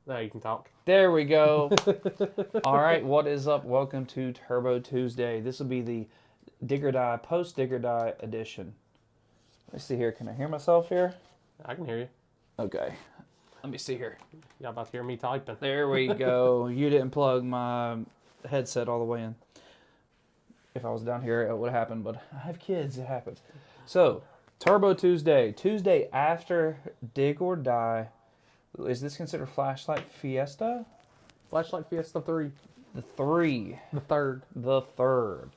Now you can talk. There we go. All right, what is up? Welcome to Turbo Tuesday. This will be the Dig or Die, post Dig or Die edition. Let's see here. Can I hear myself here? I can hear you. Okay. Let me see here. Y'all about to hear me typing. There we go. You didn't plug my headset all the way in. If I was down here, it would happen, but I have kids. It happens. So, Turbo Tuesday. Tuesday after Dig or Die. Is this considered Flashlight Fiesta? Flashlight Fiesta 3. The 3. The third. The third.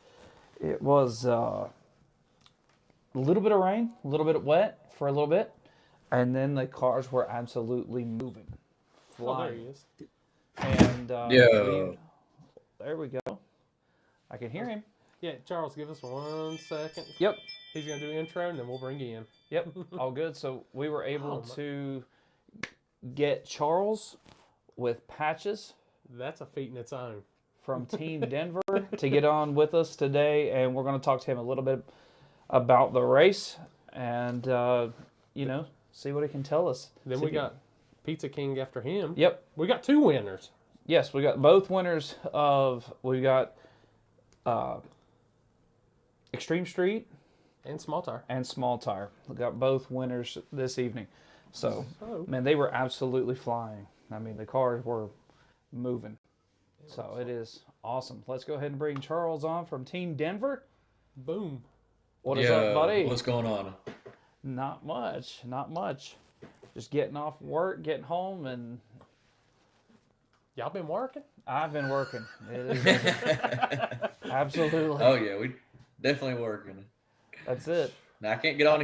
It was a little bit of rain, a little bit of wet for a little bit, and then the cars were absolutely moving, flying. Oh, there he is. And there we go. I can hear him. Yeah, Charles, give us 1 second. Yep. He's going to do intro, and then we'll bring you in. Yep. All good. So we were able to get Charles with patches. That's a feat in its own. From Team Denver to get on with us today, and we're going to talk to him a little bit about the race and, see what he can tell us. Then we got Pizza King after him. Yep. We got 2 winners. Yes, we got both winners we got Extreme Street. And Small Tire. And Small Tire. We got both winners this evening. So, man, they were absolutely flying. I mean, the cars were moving. So it is awesome. Let's go ahead and bring Charles on from Team Denver. Boom. What is up, buddy? What's going on? Not much. Just getting off work, getting home, and Y'all been working? I've been working. Absolutely. Oh yeah, we definitely working. That's it. Now I can't get on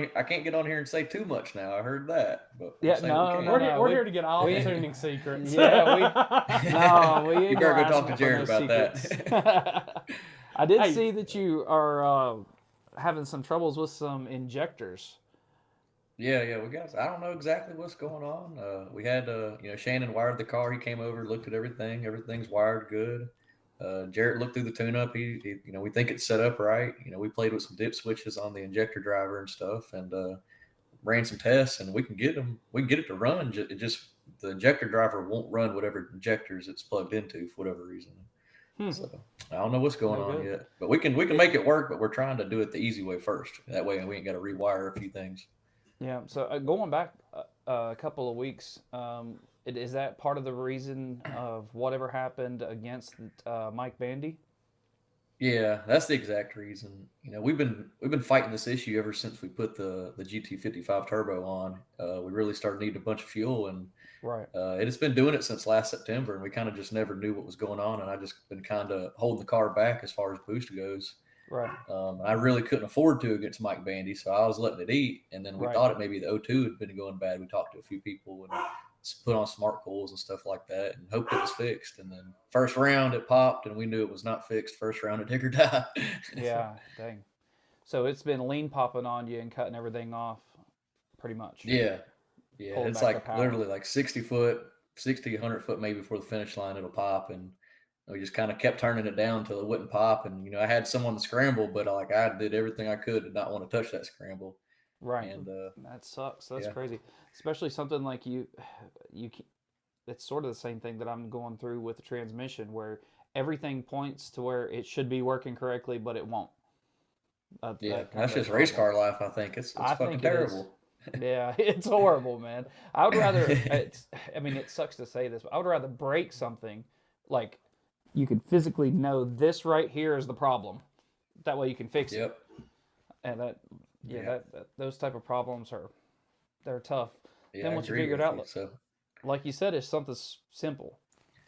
here and say too much now. I heard that, but Yeah, no, We're here to get all the tuning secrets. Yeah, we you better go talk to Jared about that. I did see that you are having some troubles with some injectors. Yeah, we got. I don't know exactly what's going on. We had, Shannon wired the car. He came over, looked at everything. Everything's wired good. Jarrett looked through the tune-up. He we think it's set up right. We played with some dip switches on the injector driver and stuff, and ran some tests, and we can get it to run. The injector driver won't run whatever injectors it's plugged into for whatever reason. So I don't know what's going on yet, but we can make it work. But we're trying to do it the easy way first. That way we ain't got to rewire a few things. Yeah. So going back a couple of weeks, is that part of the reason of whatever happened against Mike Bandy? Yeah, that's the exact reason. We've been fighting this issue ever since we put the GT55 turbo on. We really started needing a bunch of fuel, and it has been doing it since last September, and we kind of just never knew what was going on. And I just been kind of holding the car back as far as boost goes. Right. I really couldn't afford to against Mike Bandy, so I was letting it eat. And then we thought it maybe the O2 had been going bad. We talked to a few people and put on smart coils and stuff like that and hoped it was fixed. And then first round it popped, and we knew it was not fixed. First round of Dig or Die. Yeah, dang. So it's been lean popping on you and cutting everything off pretty much. Yeah. It's like literally like 60, 100 foot maybe before the finish line it'll pop, and we just kind of kept turning it down until it wouldn't pop. And I had someone to scramble, but I did everything I could to not want to touch that scramble. Right. And that sucks. That's crazy. Especially something like you it's sort of the same thing that I'm going through with the transmission, where everything points to where it should be working correctly, but it won't. That's just race car life. I think it's fucking terrible. Yeah, it's horrible, man. I would rather. It sucks to say this, but I would rather break something like you could physically know this right here is the problem. That way you can fix it. And those type of problems they're tough. Yeah, then once you figure it out, like you said, it's something simple,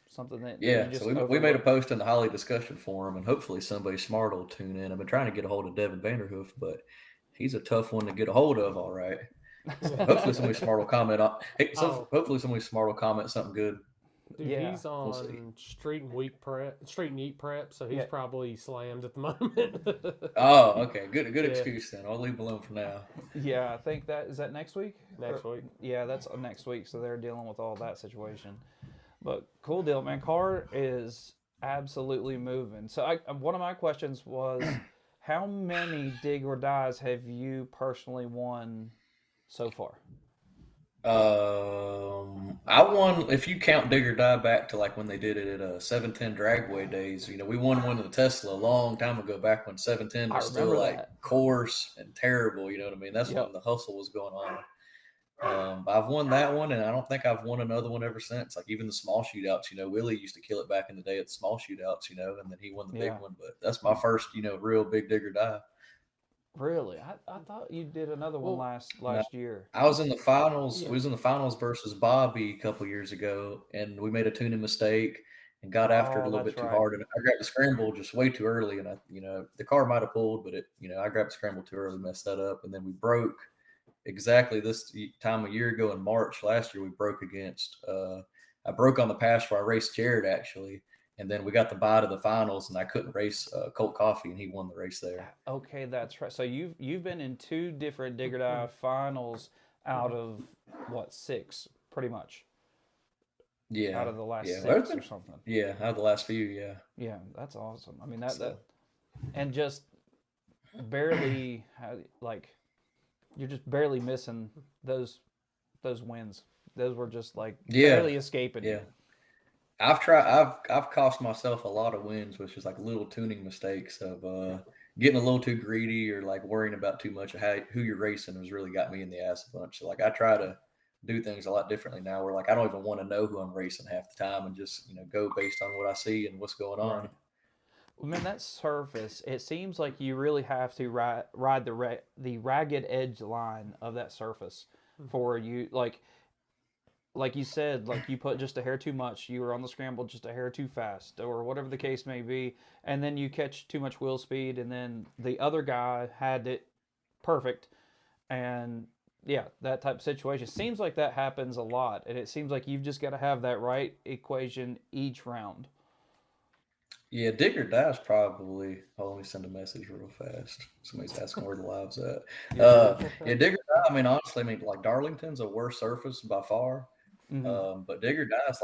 something that so we made a post in the Holly discussion forum, and hopefully somebody smart will tune in. I've been trying to get a hold of Devin Vanderhoof, but he's a tough one to get a hold of. All right, so hopefully somebody smart will comment on. Hopefully somebody smart will comment something good. Dude, he's on street and eat prep, so he's probably slammed at the moment. Oh, okay. Good excuse then. I'll leave him alone for now. Yeah, I think is that next week? Next week. Yeah, that's next week, so they're dealing with all that situation. But cool deal, man. Car is absolutely moving. So one of my questions was, how many Dig or Dies have you personally won so far? I won, if you count Dig or Die back to like when they did it at 710 Dragway days, we won one of the Tesla a long time ago, back when 710 I was still remember like that. coarse and terrible, you know what I mean? That's Yep. when the hustle was going on. I've won that one, and I don't think I've won another one ever since. Like even the small shootouts, Willie used to kill it back in the day at the small shootouts, and then he won the big one. But that's my first, real big Dig or Die. Really? I thought you did another one last year. I was in the finals. Yeah. We was in the finals versus Bobby a couple years ago, and we made a tuning mistake and got after it a little bit too hard. And I grabbed the scramble just way too early, and the car might have pulled, but I grabbed the scramble too early, messed that up, and then we broke exactly this time a year ago in March last year. We broke against. I broke on the pass where I raced Jared actually. And then we got the bye to the finals, and I couldn't race Colt Coffee, and he won the race there. Okay, that's right. So you've been in 2 different Dig or Die finals out of what, 6, pretty much. Yeah. Out of the last 6 or something. Yeah, out of the last few. Yeah. Yeah, that's awesome. I mean that and just barely like you're just barely missing those wins. Those were just like barely escaping. Yeah. I've cost myself a lot of wins, which is like little tuning mistakes of getting a little too greedy or like worrying about too much of who you're racing has really got me in the ass a bunch. So like I try to do things a lot differently now, where like I don't even want to know who I'm racing half the time and just go based on what I see and what's going on. Right. Well, man, that surface, it seems like you really have to ride the ragged edge line of that surface for you. Like you said, like you put just a hair too much, you were on the scramble just a hair too fast, or whatever the case may be, and then you catch too much wheel speed, and then the other guy had it perfect, and yeah, that type of situation. Seems like that happens a lot, and it seems like you've just got to have that right equation each round. Yeah, Dig or Die is probably. Oh, let me send a message real fast. Somebody's asking where the live's at. Yeah, Dig or Die. I mean, honestly, like Darlington's a worse surface by far. Mm-hmm. But Dig or Die is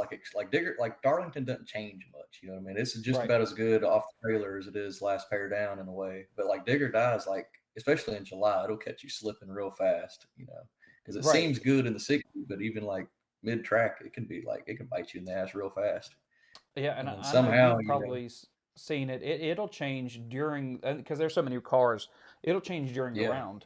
like Darlington doesn't change much. You know what I mean? It's just about as good off the trailer as it is last pair down in a way. But like Dig or Die is like, especially in July, it'll catch you slipping real fast. Because it seems good in the 60s, but even like mid track, it can bite you in the ass real fast. Yeah, and I somehow know you've probably seen it. It'll change during, because there's so many cars. It'll change during the round.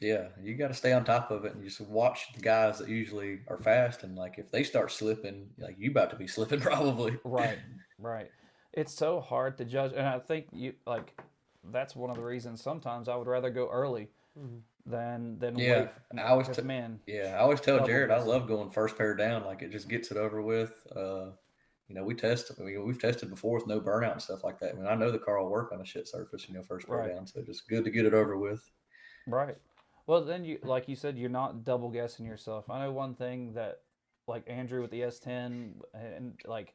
Yeah, you got to stay on top of it and just watch the guys that usually are fast, and like if they start slipping, like you about to be slipping probably. Right. It's so hard to judge, and I think that's one of the reasons sometimes I would rather go early than wait. I always tell Jared I love going first pair down. Like it just gets it over with. We've tested before with no burnout and stuff like that. I mean, I know the car will work on a shit surface, first pair down. So just good to get it over with. Right. Well, then like you said, you're not double guessing yourself. I know one thing that, like Andrew with the S10, and like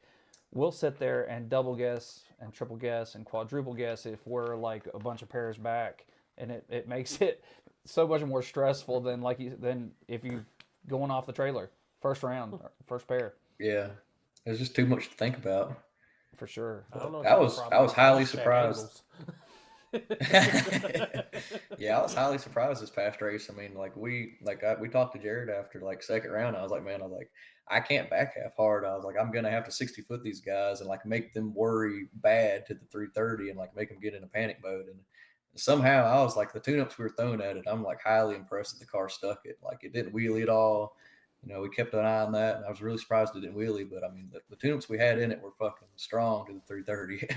we'll sit there and double guess and triple guess and quadruple guess if we're like a bunch of pairs back, and it makes it so much more stressful than if you going off the trailer first round, first pair. Yeah, there's just too much to think about. For sure. I was highly surprised. Yeah, I was highly surprised this past race. I mean, we talked to Jared after second round. I was like, I can't back half hard. I was like, I'm gonna have to 60-foot these guys and make them worry bad to the 330 and make them get in a panic mode. And somehow I was the tune-ups we were throwing at it, I'm highly impressed that the car stuck it. It didn't wheelie at all. We kept an eye on that, and I was really surprised it didn't wheelie. But I mean, the tune-ups we had in it were fucking strong to the 330.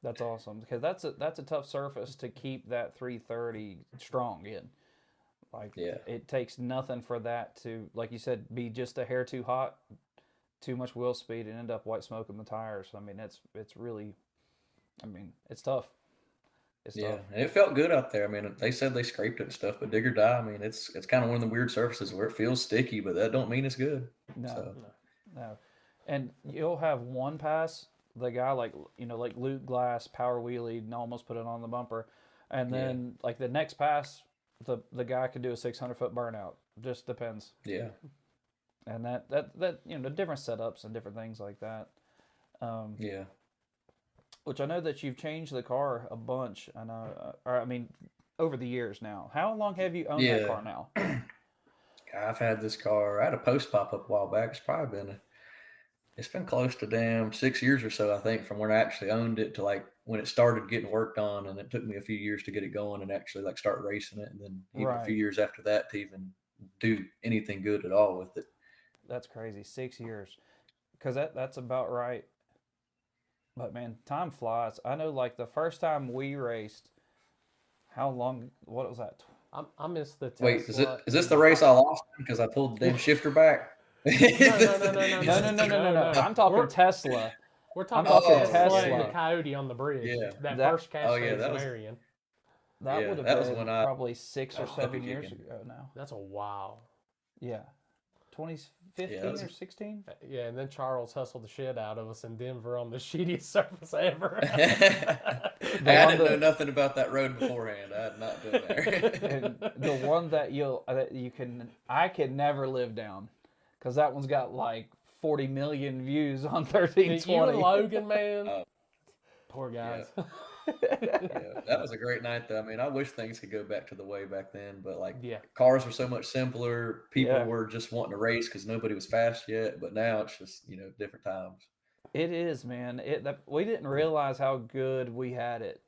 That's awesome, because that's a tough surface to keep that 330 strong in. It takes nothing for that to, like you said, be just a hair too hot, too much wheel speed, and end up white smoking the tires. I mean, it's really, it's tough. Tough. And it felt good out there. I mean, they said they scraped it and stuff, but Dig or Die, I mean, it's kind of one of the weird surfaces where it feels sticky, but that don't mean it's good. No. And you'll have one pass, the guy like Luke Glass power wheelie and almost put it on the bumper, and then the next pass, the guy could do a 600-foot burnout. Just depends. Yeah. And that different setups and different things like that. Which I know that you've changed the car a bunch. I know, over the years now. How long have you owned that car now? I've had this car. I had a post pop up a while back. It's been close to damn 6 years or so, I think, from when I actually owned it to like when it started getting worked on, and it took me a few years to get it going and actually like start racing it, and then even a few years after that to even do anything good at all with it. That's crazy. 6 years, because that's about right. But man, time flies. I know, like the first time we raced, how long? What was that? I missed the Tesla. Wait, is this the race I lost because I pulled the damn shifter back? No. I'm talking Tesla. We're talking Tesla and the Coyote on the bridge. Yeah. That first Cascade that was Marion. That would have been probably 6 or 7 years ago now. That's a while. Yeah. 2015 or 16? Yeah, and then Charles hustled the shit out of us in Denver on the shittiest surface ever. I didn't know nothing about that road beforehand. I had not been there. And the one that I could never live down, because that one's got like 40 million views on 1320. You and Logan, man. Poor guys. Yeah, that was a great night, though. I mean, I wish things could go back to the way back then, but like cars were so much simpler. People were just wanting to race because nobody was fast yet. But now it's just different times. It is, man. We didn't realize how good we had it.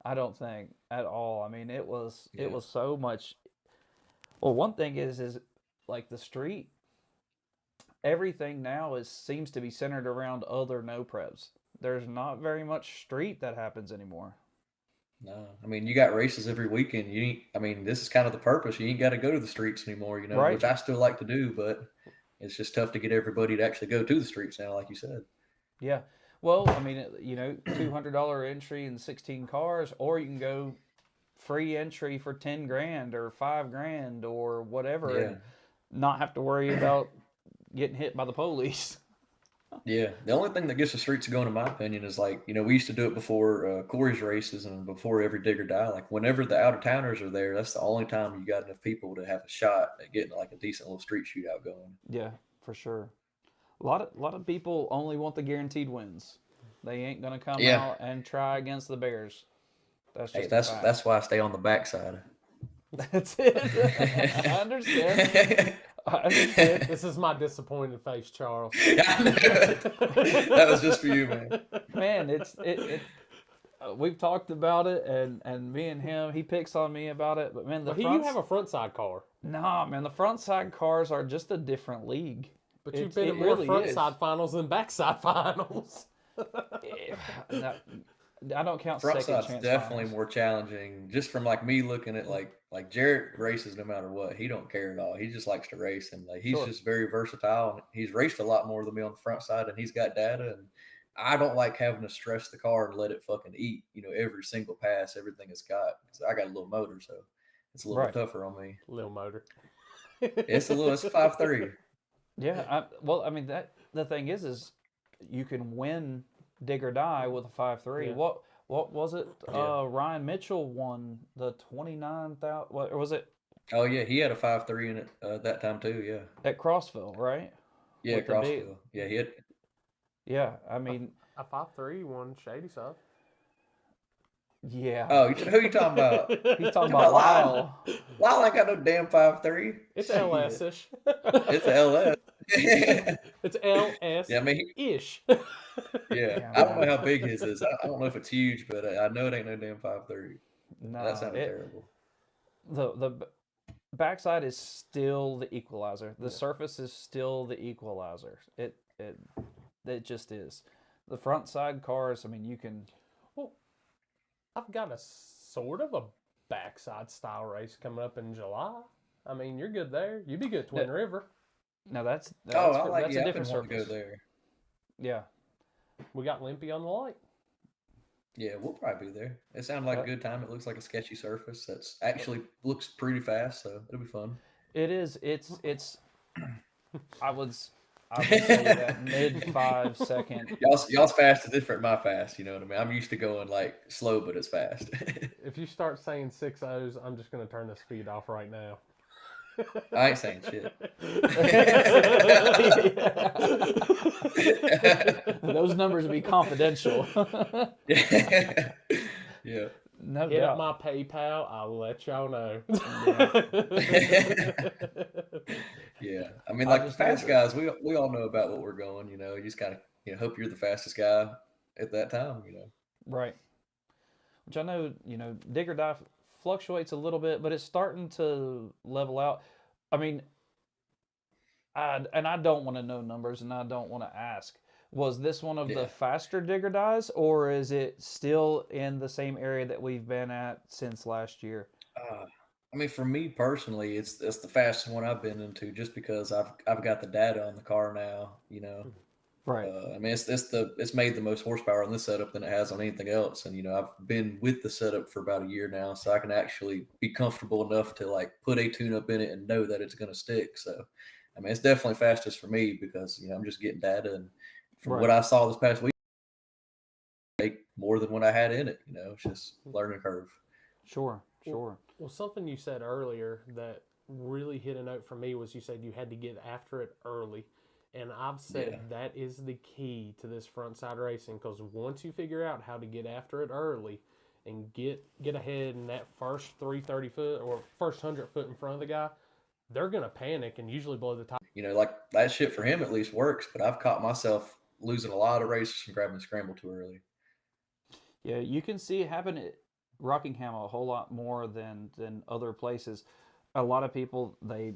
I don't think at all. I mean, it was so much. Well, one thing is like the street. Everything now seems to be centered around other no preps. There's not very much street that happens anymore. No, I mean, you got races every weekend. This is kind of the purpose. You ain't got to go to the streets anymore, right. Which I still like to do, but it's just tough to get everybody to actually go to the streets now, like you said. Yeah. Well, I mean, $200 entry and 16 cars, or you can go free entry for 10 grand or 5 grand or whatever, and not have to worry about getting hit by the police. Yeah, the only thing that gets the streets going, in my opinion, is like, we used to do it before Corey's races and before every dig or die. Like, whenever the out-of-towners are there, that's the only time you got enough people to have a shot at getting like a decent little street shootout going. Yeah, for sure. A lot of people only want the guaranteed wins. They ain't gonna come out and try against the Bears. That's just that's why I stay on the backside. That's it. I understand. This is my disappointed face, Charles. That was just for you, man. Man, we've talked about it, and me and him, he picks on me about it, but man, you have a front side car. Nah, man, the front side cars are just a different league. But you've been in more front side finals than backside finals. I don't count front second side's chance definitely finals. more challenging. Just from like me looking at like Jarrett races no matter what. He don't care at all. He just likes to race, and like he's just very versatile. And he's raced a lot more than me on the front side, and he's got data. And I don't like having to stress the car and let it fucking eat. Every single pass, everything it's got. I got a little motor, so it's a little bit tougher on me. Little motor. It's a 5.3. Yeah, the thing is you can win dig or die with a 5.3. Yeah. What was it? Ryan Mitchell won the 29,000. What was it? Oh yeah, he had a 5.3 in it that time too. Yeah, at Crossville, right? Yeah, Crossville. Yeah, he had. Yeah, I mean a 5.3 won Shady Sub. Yeah. Oh, who you talking about? He's talking about Lyle. Lyle ain't got no damn 5.3. It's LS-ish. It's LS. It's LS. Yeah, I mean, ish. Yeah, I don't know how big his is. I don't know if it's huge, but I know it ain't no damn 5.3. No, that sounded terrible. The backside is still the equalizer. The surface is still the equalizer. It just is. The front side cars, I mean, you can. Well, I've got a sort of a backside style race coming up in July. I mean, you're good there. You'd be good at Twin River. No, that's a different surface. Go there. Yeah. We got Limpy on the light. Yeah, we'll probably be there. It sounded like a good time. It looks like a sketchy surface that's actually looks pretty fast, so it'll be fun. It is. It's I would say that mid 5 second. Y'all's fast is different than my fast, you know what I mean? I'm used to going like slow, but it's fast. If you start saying 6.0s, I'm just going to turn this feed off right now. I ain't saying shit. Those numbers will be confidential. Yeah. No Hit doubt. up my PayPal. I'll let y'all know. Yeah, I mean, I like the just know fast that. guys, we all know about what we're going. You just gotta hope you're the fastest guy at that time. Right. Which I know, dig or die fluctuates a little bit, but it's starting to level out. I mean, I don't want to know numbers and I don't want to ask. Was this one of the Yeah. faster dig or dies, or is it still in the same area that we've been at since last year? Uh, I mean, for me personally, it's the fastest one I've been into, just because I've got the data on the car now. Right. I mean, it's made the most horsepower on this setup than it has on anything else, and I've been with the setup for about a year now, so I can actually be comfortable enough to like put a tune-up in it and know that it's going to stick. So, I mean, it's definitely fastest for me because I'm just getting data, and from what Right. I saw this past week, take more than what I had in it. It's just learning curve. Sure. Sure. Well, something you said earlier that really hit a note for me was you said you had to get after it early. And I've said Yeah. that is the key to this front side racing, because once you figure out how to get after it early and get ahead in that first 330 foot or first 100 foot in front of the guy, they're going to panic and usually blow the top. Like that shit for him at least works, but I've caught myself losing a lot of races from grabbing the scramble too early. Yeah, you can see it happen at Rockingham a whole lot more than other places. A lot of people they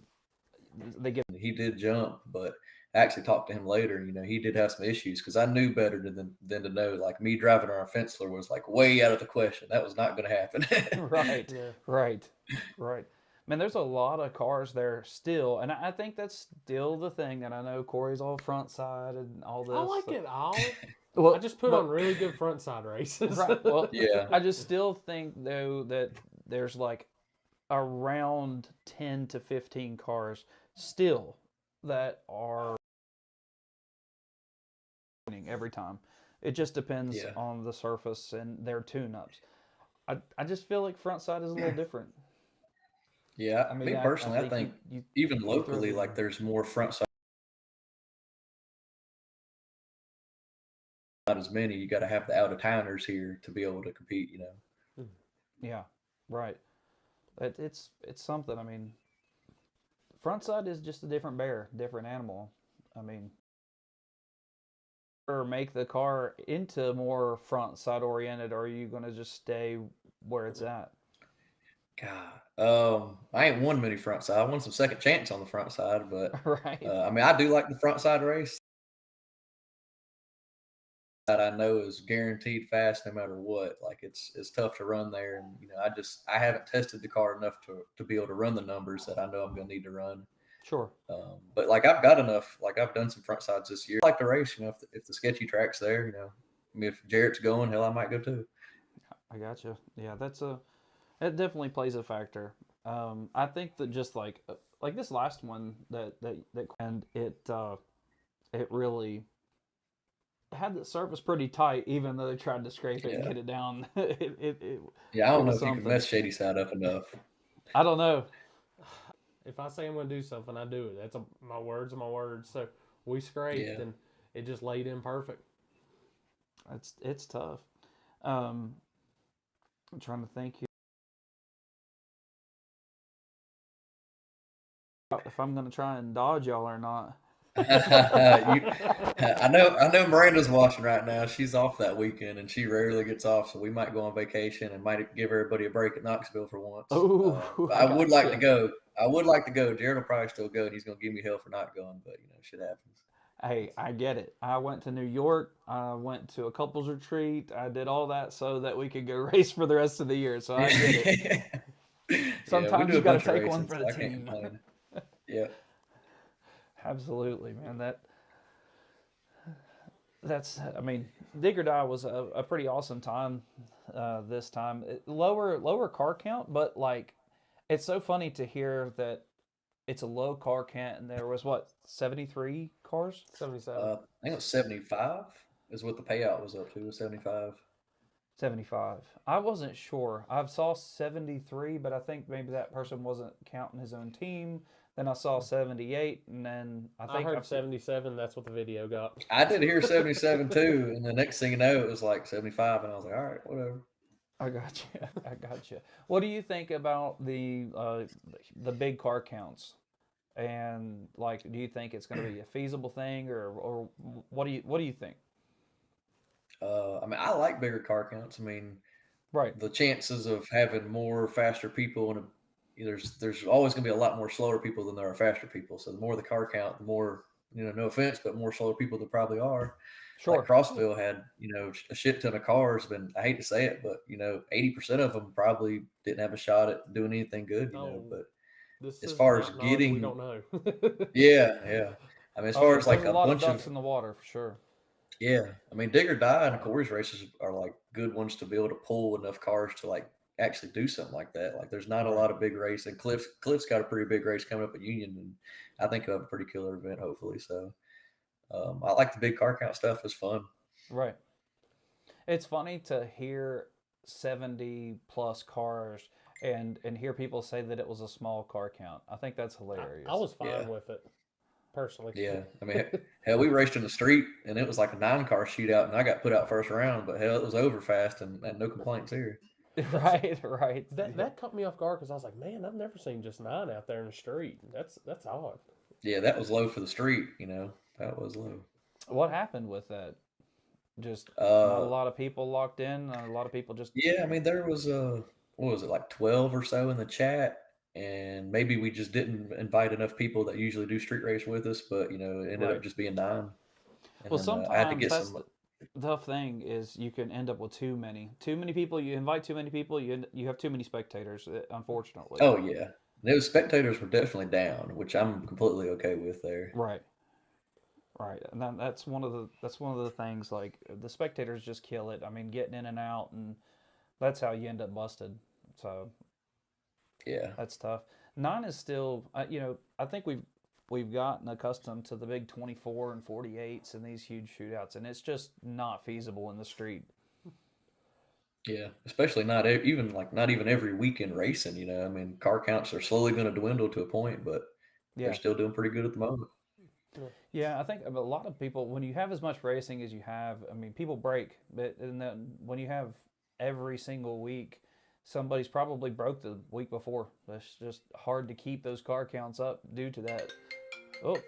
get He did jump, but I actually talked to him later. He did have some issues because I knew better than to know. Like me driving on a Fensler was like way out of the question. That was not going to happen. right, Yeah. right, right. Man, there's a lot of cars there still, and I think that's still the thing. And I know Corey's all front side and all this. I like it all. Well, I just put on really good front side races. right. Well, Yeah. I just still think though that there's like around 10 to 15 cars still that are winning every time. It just depends Yeah. on the surface and their tune-ups. I just feel like front side is a little different. Yeah. I mean, Me personally, I think you even throw locally, it like in. there's more front side. Not as many. You got to have the out of towners here to be able to compete. Yeah, right. It's something. I mean, front side is just a different bear, different animal. I mean, or make the car into more front side oriented, or are you going to just stay where it's at? God, I ain't won many front side. I won some second chance on the front side, but Right. I mean, I do like the front side race. That I know is guaranteed fast no matter what. Like it's tough to run there, and I haven't tested the car enough to be able to run the numbers that I know I'm going to need to run. Sure. But like I've got enough. Like I've done some front sides this year. I like the race, if the sketchy track's there, I mean, if Jarrett's going, hell, I might go too. I got you. Yeah, it definitely plays a factor. I think that just like this last one that and it really had the surface pretty tight, even though they tried to scrape it and Yeah, get it down. yeah. I It don't know was if you can something. mess Shady Side up enough. I don't know. If I say I'm going to do something, I do it. My words are my words. So we scraped Yeah, and it just laid in perfect. It's tough. I'm trying to think here if I'm gonna try and dodge y'all or not. I know Miranda's watching right now. She's off that weekend, and she rarely gets off, so we might go on vacation and might give everybody a break at Knoxville for once. Oh, But I I would got like to you. go. I would like to go. Jared will probably still go, and he's gonna give me hell for not going. But shit happens. Hey, I get it. I went to New York. I went to a couples retreat. I did all that so that we could go race for the rest of the year. So I get it. Yeah, we Sometimes do you a got to bunch of take one racing, for so the I can't team. complain. Yeah, Absolutely, man. That's. I mean, Dig or Die was a pretty awesome time this time. Lower car count, but like, it's so funny to hear that it's a low car count and there was what 73 cars. 77. I think it was 75 is what the payout was up to. It was 75. 75. I wasn't sure. I saw 73, but I think maybe that person wasn't counting his own team. Then I saw 78, and then I I think heard 77. That's what the video got. I did hear 77 too, and the next thing you know, it was like 75, and I was like, all right, whatever. I got you. I got you. What do you think about the big car counts? And like, do you think it's going to be a feasible thing, or what do you think? I mean, I like bigger car counts. I mean, Right. the chances of having more faster people and there's always going to be a lot more slower people than there are faster people. So the more the car count, the more, no offense, but more slower people there probably are. Like Sure. Crossville had, a shit ton of cars, but I hate to say it, but 80% of them probably didn't have a shot at doing anything good, Oh, But this as is far as not knowledge we getting, don't know. yeah. I mean, as Oh far yeah, as there's like a a lot of bunch ducks of, in the water for sure. yeah, I mean, Dig or Die and Corey's races are like good ones to be able to pull enough cars to like actually do something like that. Like, there's not a Right. lot of big race, and Cliff's got a pretty big race coming up at Union, and I think he'll have a pretty killer event, hopefully. So, I like the big car count stuff. It's fun. Right. It's funny to hear 70 plus cars and hear people say that it was a small car count. I think that's hilarious. I was fine Yeah, with it personally. yeah. I mean, hell, we raced in the street, and it was like a 9-car shootout, and I got put out first round, but hell, it was over fast, and no complaints here. Right, right. That caught me off guard because I was like, man, I've never seen just 9 out there in the street. That's odd. Yeah, that was low for the street. That was low. What happened with that? Just not a Uh, lot of people locked in. A lot of people just. Yeah, I mean, there was what was it, like 12 or so in the chat, and maybe we just didn't invite enough people that usually do street race with us, but it ended Right. up just being 9. And Well, then I had to sometimes get that's some. the tough thing is you can end up with too many. Too many people. You invite too many people. You have too many spectators. Unfortunately. Oh yeah, those spectators were definitely down, which I'm completely okay with there. Right. Right, and that's one of the things. Like the spectators just kill it. I mean, getting in and out, and that's how you end up busted. So Yeah, that's tough. 9 is still, I think we've gotten accustomed to the big 24 and 48s and these huge shootouts, and it's just not feasible in the street. yeah, especially not even every weekend racing. I mean, car counts are slowly going to dwindle to a point, but they're Yeah, still doing pretty good at the moment. yeah. I think a lot of people, when you have as much racing as you have, I mean, people break, but and then when you have every single week, somebody's probably broke the week before. It's just hard to keep those car counts up due to that. Oh,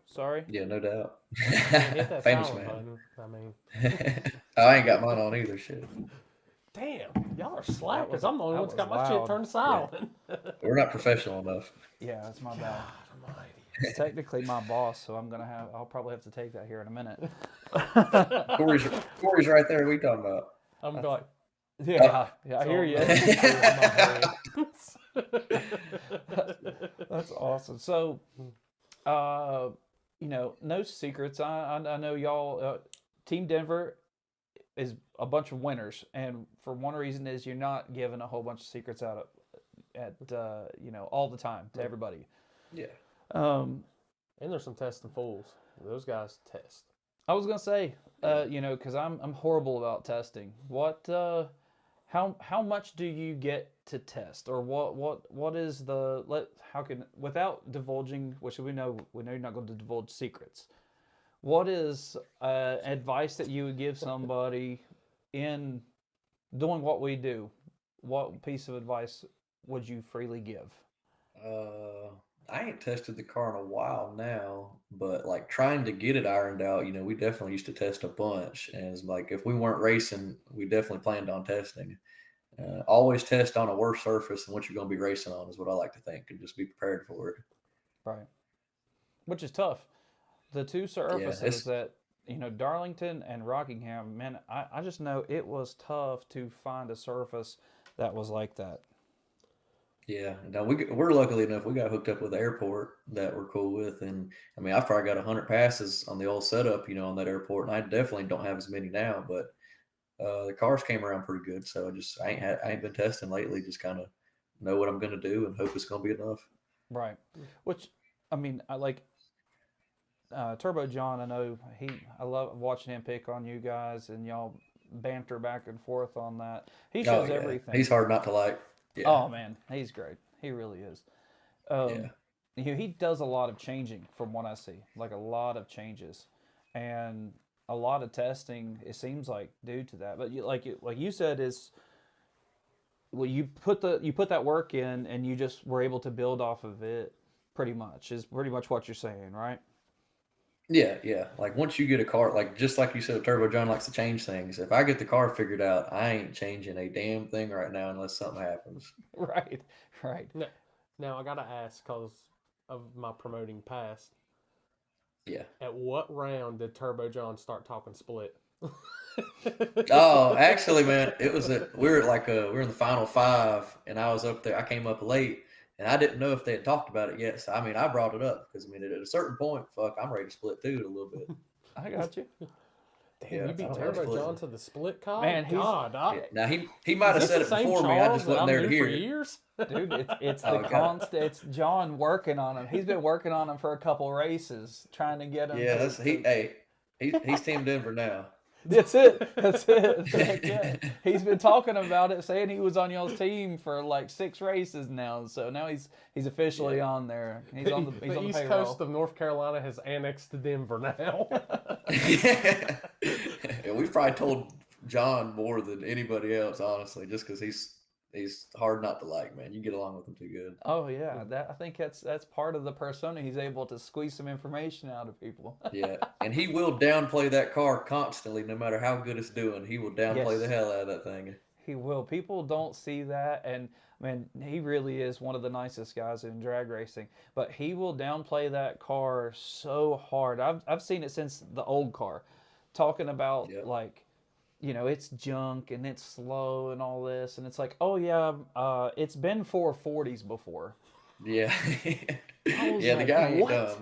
sorry. Yeah, no doubt. Hit that Famous silent man. button. I mean, I ain't got mine on either. Shit. damn, y'all are slack because was- I'm the only that one that's got was my shit loud. turned to silent. We're not professional enough. Yeah, that's my bad. Almighty. It's technically my boss, so I'll probably have to take that here in a minute. Corey's right there. What are you talking about? I'm like, Yeah, I hear you. That's awesome. So, no secrets. I know y'all. Team Denver is a bunch of winners, and for one reason is you're not giving a whole bunch of secrets out at all the time to everybody. Yeah. Um, and there's some testing fools. Those guys test. I was gonna say, because I'm horrible about testing. What, how much do you get to test, or what is how can, without divulging, which we know you're not going to divulge secrets. What is advice that you would give somebody in doing what we do? What piece of advice would you freely give? I ain't tested the car in a while now, but like trying to get it ironed out, we definitely used to test a bunch. And it's like if we weren't racing, we definitely planned on testing. Always test on a worse surface than what you're going to be racing on is what I like to think, and just be prepared for it. Right. Which is tough. The two surfaces that, Darlington and Rockingham, man, I just know it was tough to find a surface that was like that. Yeah, now we're luckily enough we got hooked up with the airport that we're cool with, and I mean I've probably got 100 passes on the old setup, on that airport, and I definitely don't have as many now, but the cars came around pretty good, so I ain't been testing lately, just kind of know what I'm gonna do and hope it's gonna be enough. Right. Which, I mean, I like Turbo John. I know I love watching him pick on you guys, and y'all banter back and forth on that. He shows everything. He's hard not to like. Yeah. Oh man, he's great. He really is. Yeah. He does a lot of changing from what I see, like a lot of changes, and a lot of testing. It seems like due to that, but like you said, is well, you put that work in, and you just were able to build off of it. pretty much what you're saying, right? Yeah. Like once you get a car, like just like you said, Turbo John likes to change things. If I get the car figured out, I ain't changing a damn thing right now unless something happens. Right. Now I gotta ask because of my promoting past. Yeah. At what round did Turbo John start talking split? Oh, actually, man, it was we were in the final 5, and I was up there. I came up late, and I didn't know if they had talked about it yet. So I mean, I brought it up because I mean, at a certain point, fuck, I'm ready to split too a little bit. I got you. Damn, Yeah, you beat I'm Turbo splitting. John to the split call? Man, he's- God, Now he might have is said this it the same before me. I Charles just that wasn't I've there to knew hear for it. years? Dude, it's Oh, the God. constant. It's John working on him. He's been working on him for a couple races, trying to get him. Yeah, he's Team Denver now. That's it. Heck yeah. He's been talking about it, saying he was on y'all's team for like 6 races now. So now he's officially on there. He's on the East payroll. Coast of North Carolina has annexed to Denver now. Yeah, we've probably told John more than anybody else, honestly, just because he's hard not to like, man. You get along with him too good. Oh yeah, I think that's part of the persona. He's able to squeeze some information out of people. Yeah, and he will downplay that car constantly, no matter how good it's doing. He will downplay Yes. the hell out of that thing. He will. People don't see that, and man, he really is one of the nicest guys in drag racing. But he will downplay that car so hard. I've seen it since the old car, talking about Yep. like, it's junk and it's slow and all this, and it's like, oh yeah, it's been 440s before. Yeah, was yeah. The like, guy ain't what?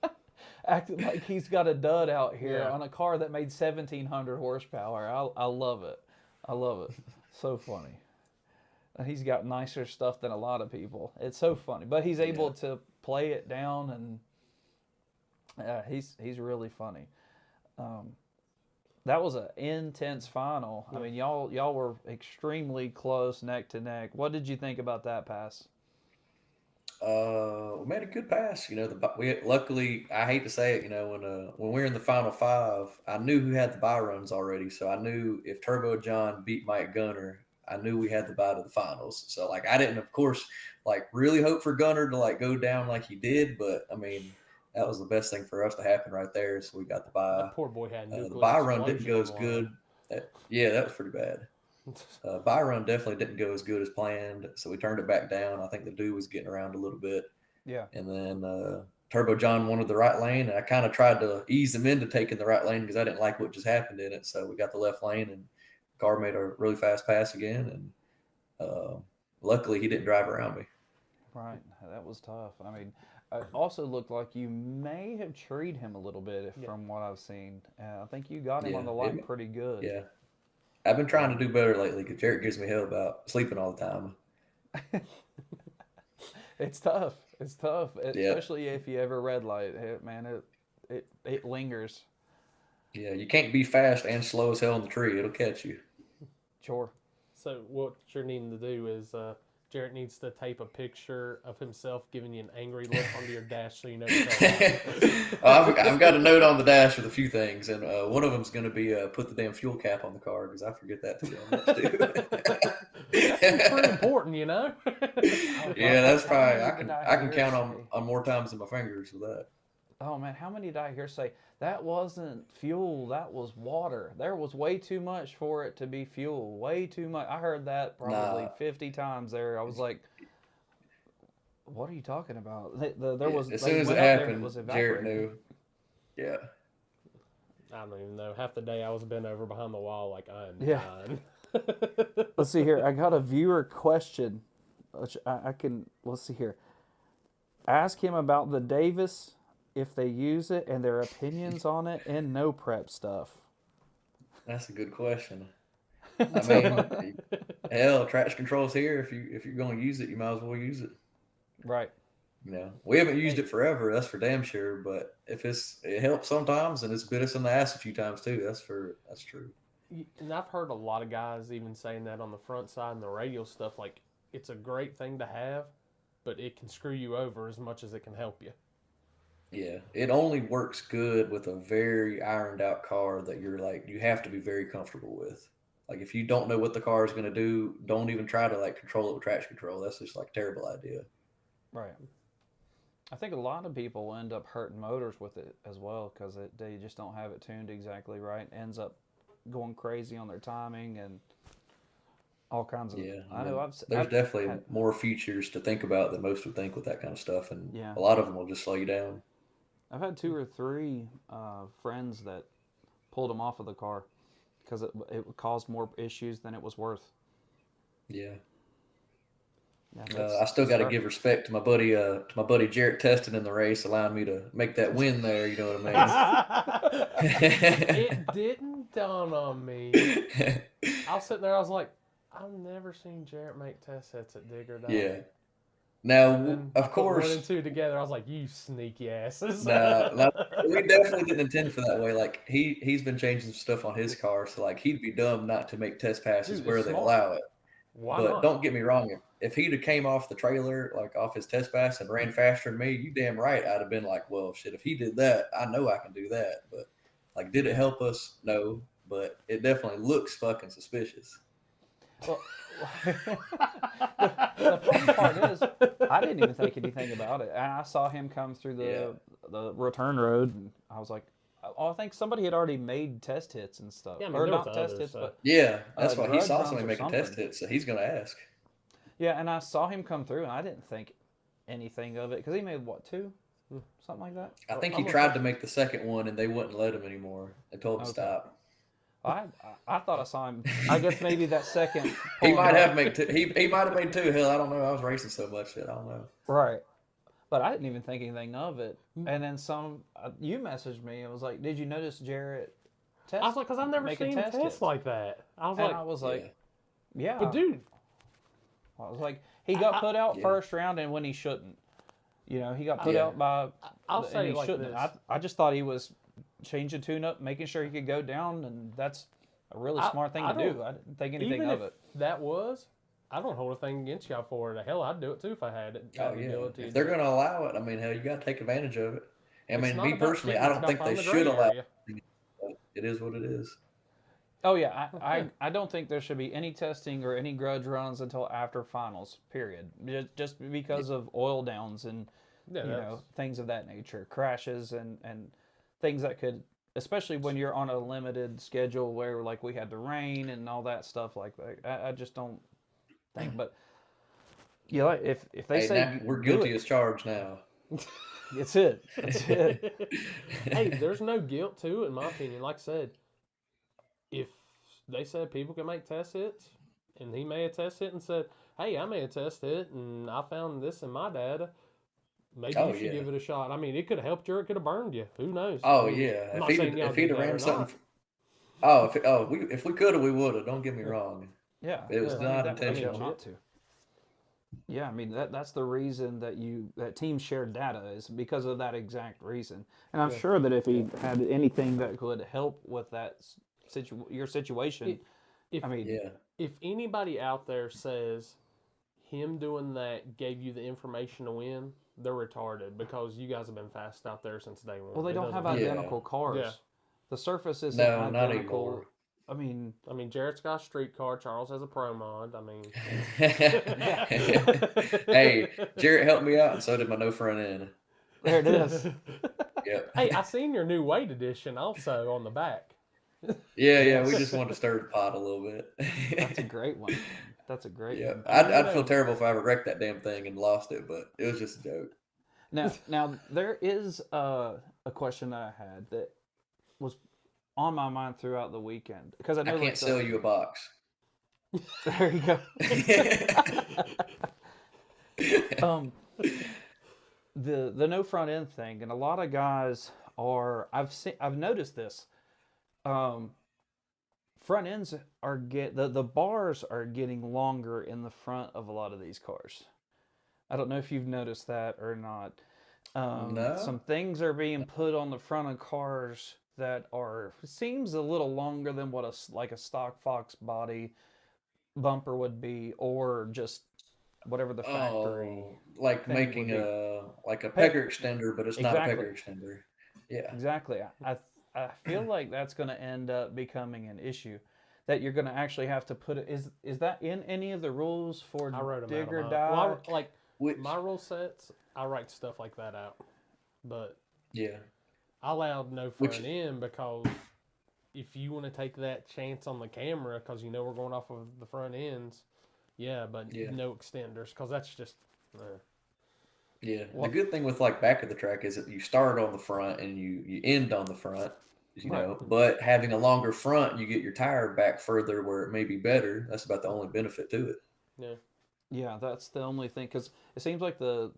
dumb. Acting like he's got a dud out here Yeah. on a car that made 1,700 horsepower. I love it. I love it. So funny. And he's got nicer stuff than a lot of people. It's so funny, but he's able to play it down, and he's really funny. That was an intense final. I mean, y'all were extremely close, neck to neck. What did you think about that pass? We made a good pass. We luckily, I hate to say it, when we were in the final 5, I knew who had the bye runs already. So I knew if Turbo John beat Mike Gunner, I knew we had the bye to the finals. So like, I didn't, of course, like really hope for Gunner to like go down like he did, but I mean, that was the best thing for us to happen right there. So we got the bye. That poor boy had nuclear The bye run didn't explosion go on as the good. Yeah, that was pretty bad. Bye run definitely didn't go as good as planned, so we turned it back down. I think the dude was getting around a little bit. Yeah. And then Turbo John wanted the right lane, and I kind of tried to ease him into taking the right lane because I didn't like what just happened in it. So we got the left lane, and the car made a really fast pass again, and luckily he didn't drive around me. Right. That was tough. I mean, it also looked like you may have treed him a little bit from what I've seen. I think you got him on the line pretty good. Yeah. I've been trying to do better lately because Jarrett gives me hell about sleeping all the time. It's tough. It's tough, especially if you ever red light. Man, it lingers. Yeah, you can't be fast and slow as hell in the tree. It'll catch you. Sure. So what you're needing to do is Jarrett needs to tape a picture of himself giving you an angry look onto your dash so you know to tell him. I've got a note on the dash with a few things, and one of them's going to be put the damn fuel cap on the car because I forget that It's pretty important, you know? Yeah, that's probably I can count on more times than my fingers with that. Oh man, how many did I hear say that wasn't fuel, that was water? There was way too much for it to be fuel. Way too much. I heard that probably 50 times there. I was like, what are you talking about? There was as soon as it happened, Jarrett knew. Yeah. I don't even know. Half the day I was bent over behind the wall like I am done. Let's see here. I got a viewer question. Which let's see here. Ask him about the Davis, if they use it, and their opinions on it, and no prep stuff. That's a good question. I mean, hell, traction control's here. If you're going to use it, you might as well use it. Right. We haven't used it forever. That's for damn sure. But if it helps sometimes, and it's bit us in the ass a few times too. That's true. And I've heard a lot of guys even saying that on the front side and the radial stuff. Like, it's a great thing to have, but it can screw you over as much as it can help you. Yeah, it only works good with a very ironed out car that you have to be very comfortable with. Like, if you don't know what the car is going to do, don't even try to control it with traction control. That's just a terrible idea. Right. I think a lot of people end up hurting motors with it as well because they just don't have it tuned exactly right. Ends up going crazy on their timing and all kinds of. Yeah, I know there's I've definitely had, more features to think about than most would think with that kind of stuff, and yeah. a lot of them will just slow you down. I've had 2 or 3 friends that pulled them off of the car because it caused more issues than it was worth. Yeah. Yeah, I still got to give respect to my buddy Jarrett Teston in the race, allowing me to make that win there. You know what I mean? It didn't dawn on me. I was sitting there. I was like, I've never seen Jarrett make test hits at Digger Dog. Yeah. Now, And of course, 1 and 2 together. I was like, you sneaky asses. no, we definitely didn't intend for that way. Like he's been changing some stuff on his car, so like he'd be dumb not to make test passes Dude, where it's they smart. allow it. Why But not? don't get me wrong, if he'd have came off the trailer, like off his test pass and ran faster than me, you damn right I'd have been like, well, shit, if he did that, I know I can do that. But like, did it help us? No, but it definitely looks fucking suspicious. Well, the fun part is, I didn't even think anything about it. And I saw him come through the return road, and I was like, oh, I think somebody had already made test hits and stuff. Yeah, I mean, or there was not test others, hits, so. but Yeah, that's why he grudge saw runs somebody or making test something. hits, so he's gonna ask. Yeah, and I saw him come through, and I didn't think anything of it because he made what, 2, something like that. I think he tried to make the second one, and they wouldn't let him anymore. They told him to stop. I thought I saw him. I guess maybe that second. He might have made two. He might have made 2. Hell, I don't know. I was racing so much that I don't know. Right. But I didn't even think anything of it. And then you messaged me and was like, "Did you notice Jarrett test?" I was like, because I've never making seen him test like that. I was like, yeah. But dude, I was like, he got put out first round, and when he shouldn't. You know, he got put out by. I'll say he like shouldn't. this. I just thought he was changing tune-up, making sure he could go down, and that's a really smart thing to do. I didn't think anything even of if it. that was, I don't hold a thing against y'all for it. Hell, I'd do it too if I had it. Oh yeah. If they're gonna allow it, I mean, hell, you got to take advantage of it. I mean, me personally, I don't think they should allow it. It is what it is. Oh yeah, I don't think there should be any testing or any grudge runs until after finals. Period. Just because of oil downs and things of that nature, crashes and things that could, especially when you're on a limited schedule where like we had the rain and all that stuff like that. I just don't think. But if they say we're guilty as charged now. It's it. That's it. Hey, there's no guilt to it, in my opinion. Like I said, if they said people can make test hits, and he made a test hit and said, hey, I made a test hit, and I found this in my data, maybe you should give it a shot. I mean, it could have helped you or it could have burned you. Who knows? Oh, yeah. If he'd have ran something... if we could have, we would have. Don't get me wrong. Yeah. It was not intentional. Not to. Yeah, I mean that's the reason that teams share data is because of that exact reason. And I'm sure that if he had anything that could help with that your situation, if anybody out there says him doing that gave you the information to win, they're retarded because you guys have been fast out there since day one. Well, they don't have identical cars. Yeah. The surface isn't identical. Not anymore. I mean, Jarrett's got a street car. Charles has a pro mod. I mean, hey, Jarrett helped me out, and so did my no front end. There it is. Yep. Hey, I seen your new weight edition also on the back. Yeah. We just wanted to stir the pot a little bit. That's a great one. That's a great one. I'd feel terrible if I ever wrecked that damn thing and lost it, but it was just a joke. Now there is a question that I had that was on my mind throughout the weekend because I can't sell you a box. There you go. The no front end thing, and a lot of guys are. I've noticed this. Front ends are the bars are getting longer in the front of a lot of these cars. I don't know if you've noticed that or not. No. Some things are being put on the front of cars that seems a little longer than what a stock Fox body bumper would be, or just whatever the factory. Like making a pecker extender, but it's not a pecker extender. Yeah. Exactly. I feel like that's going to end up becoming an issue. That you're going to actually have to put it. Is that in any of the rules for I wrote them dig or out. die? Well, my rule sets, I write stuff like that out. But yeah, I allowed no front end because if you want to take that chance on the camera, because you know we're going off of the front ends, but no extenders, because that's just. Yeah, the good thing with like back of the track is that you start on the front and you end on the front, you know. But having a longer front, you get your tire back further where it may be better. That's about the only benefit to it. Yeah. Yeah, that's the only thing, because it seems like the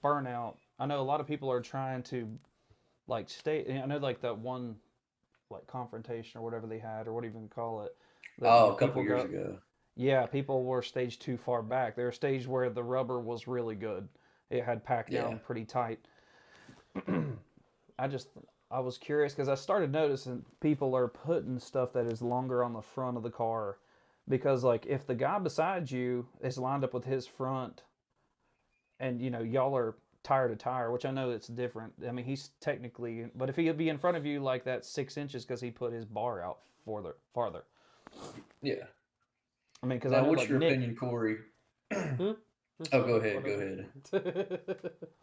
burnout. I know a lot of people are trying to like stay. I know like that one like confrontation or whatever they had, or what even call it. A couple years ago. Yeah, people were staged too far back. They were staged where the rubber was really good. It had packed down pretty tight. I was curious because I started noticing people are putting stuff that is longer on the front of the car, because like if the guy beside you is lined up with his front and you know y'all are tire to tire, which I know it's different. I mean, he's technically, but if he'd be in front of you like that 6 inches because he put his bar out farther. Yeah. I mean, because now, what's your opinion, Corey? Oh, go ahead.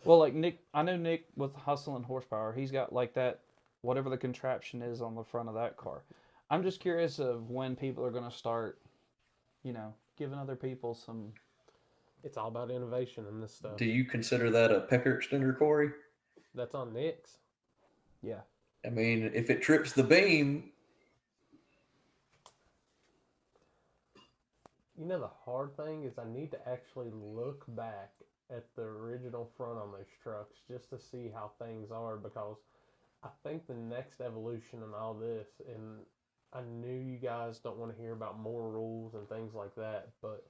Well, like Nick, I know Nick with Hustle and Horsepower, he's got like that, whatever the contraption is on the front of that car. I'm just curious of when people are going to start, you know, giving other people some. It's all about innovation in this stuff. Do you consider that a pecker extender, Corey? That's on Nick's. Yeah. I mean, if it trips the beam. You know, the hard thing is I need to actually look back at the original front on those trucks just to see how things are, because I think the next evolution in all this, and I knew you guys don't want to hear about more rules and things like that, but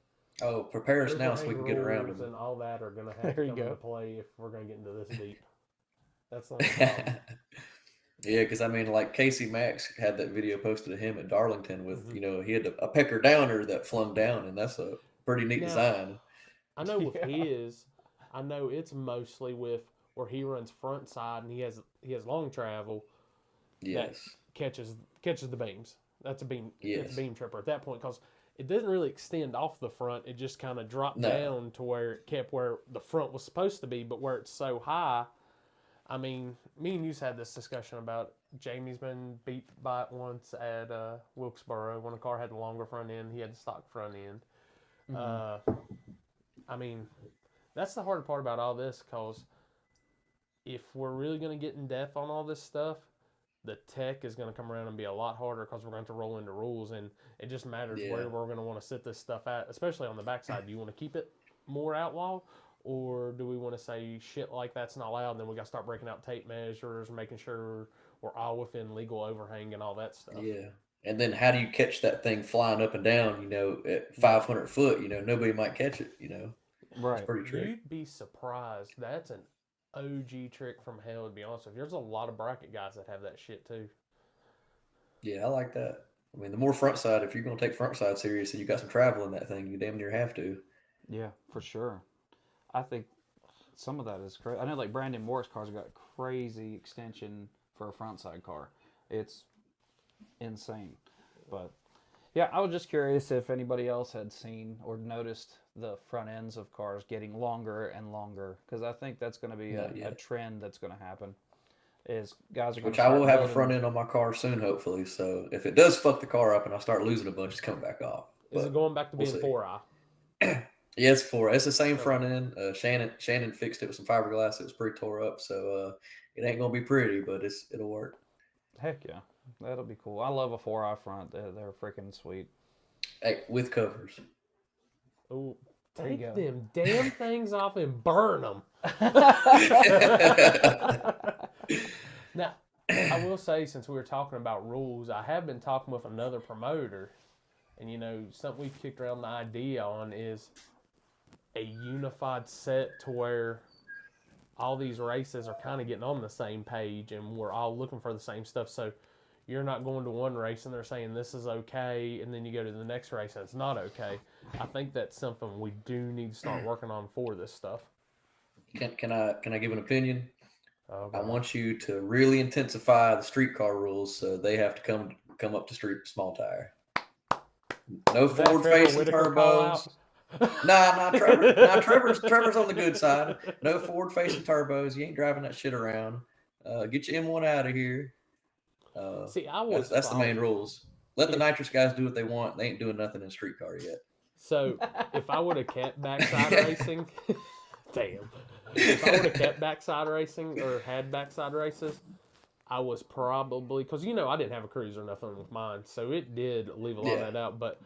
prepare us now so we can get around them. And all that are going to have to come into play if we're going to get into this deep. That's the only problem. Yeah, because I mean, like Casey Max had that video posted of him at Darlington with, you know, he had a pecker downer that flung down, and that's a pretty neat design. I know with his, I know it's mostly with where he runs front side and he has long travel. Yes. That catches the beams. That's a beam. Yes. It's a beam tripper at that point, because it doesn't really extend off the front. It just kind of dropped down to where it kept where the front was supposed to be, but where it's so high. I mean, me and you've had this discussion about Jamie's been beat by it once at Wilkesboro when a car had the longer front end. He had the stock front end. Mm-hmm. I mean, that's the hard part about all this, because if we're really going to get in depth on all this stuff, the tech is going to come around and be a lot harder, because we're going to roll into rules, and it just matters where we're going to want to sit this stuff at, especially on the backside. Do you want to keep it more outlaw? Or do we want to say shit like that's not allowed, and then we got to start breaking out tape measures, making sure we're all within legal overhang and all that stuff? Yeah. And then how do you catch that thing flying up and down, you know, at 500 foot? You know, nobody might catch it, you know. Right. It's pretty tricky. You'd be surprised. That's an OG trick from hell, to be honest with you. There's a lot of bracket guys that have that shit, too. Yeah, I like that. I mean, the more front side, if you're going to take front side serious and you got some travel in that thing, you damn near have to. Yeah, for sure. I think some of that is crazy. I know like Brandon Moore's cars got crazy extension for a front side car. It's insane. But yeah, I was just curious if anybody else had seen or noticed the front ends of cars getting longer and longer, because I think that's going to be a trend that's going to happen. Is guys are going to I will have a front end on my car soon, hopefully. So if it does fuck the car up and I start losing a bunch, it's coming back off. Is it going back to being 4i? Yeah, it's 4. It's the same front end. Shannon fixed it with some fiberglass. It was pretty tore up, so it ain't gonna be pretty, but it'll work. Heck yeah, that'll be cool. I love a 4i front. They're freaking sweet. Hey, with covers. Oh, take them damn things off and burn them. Now, I will say, since we were talking about rules, I have been talking with another promoter, and you know, something we've kicked around the idea on is a unified set to where all these races are kind of getting on the same page and we're all looking for the same stuff. So you're not going to one race and they're saying this is okay, and then you go to the next race and it's not okay. I think that's something we do need to start working on for this stuff. Can I give an opinion? Okay. I want you to really intensify the street car rules, so they have to come up to street small tire. No Ford facing turbos. Nah, Trevor. Nah, Trevor's on the good side. No forward-facing turbos. You ain't driving that shit around. Get your M1 out of here. See, I That's was that's the main probably rules. Let the if nitrous guys do what they want. They ain't doing nothing in street car yet. so if I would have kept backside racing, damn. If I would have kept backside racing or had backside races, I was probably because I didn't have a cruiser or nothing with mine, so it did leave a lot of Yeah. that out. But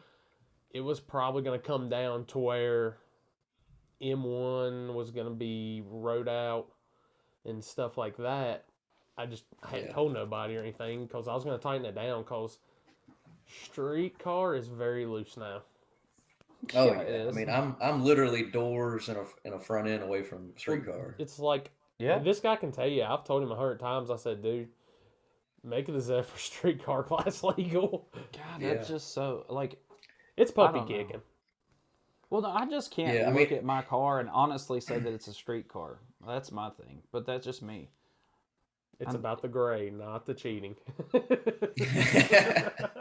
it was probably going to come down to where M1 was going to be rode out and stuff like that. I hadn't Yeah. told nobody or anything because I was going to tighten it down because street car is very loose now. Oh Yeah, it yeah. I is. mean, I'm literally doors and a front end away from street car. It's like Yeah. this guy can tell you. I've told him 100 times. I said, dude, make the Zephyr street car class legal. God, Yeah. that's just so like. It's puppy don't know. kicking. Well, no, I just can't Yeah, I look mean- at my car and honestly say that it's a street car. That's my thing, but that's just me. It's about the grade, not the cheating.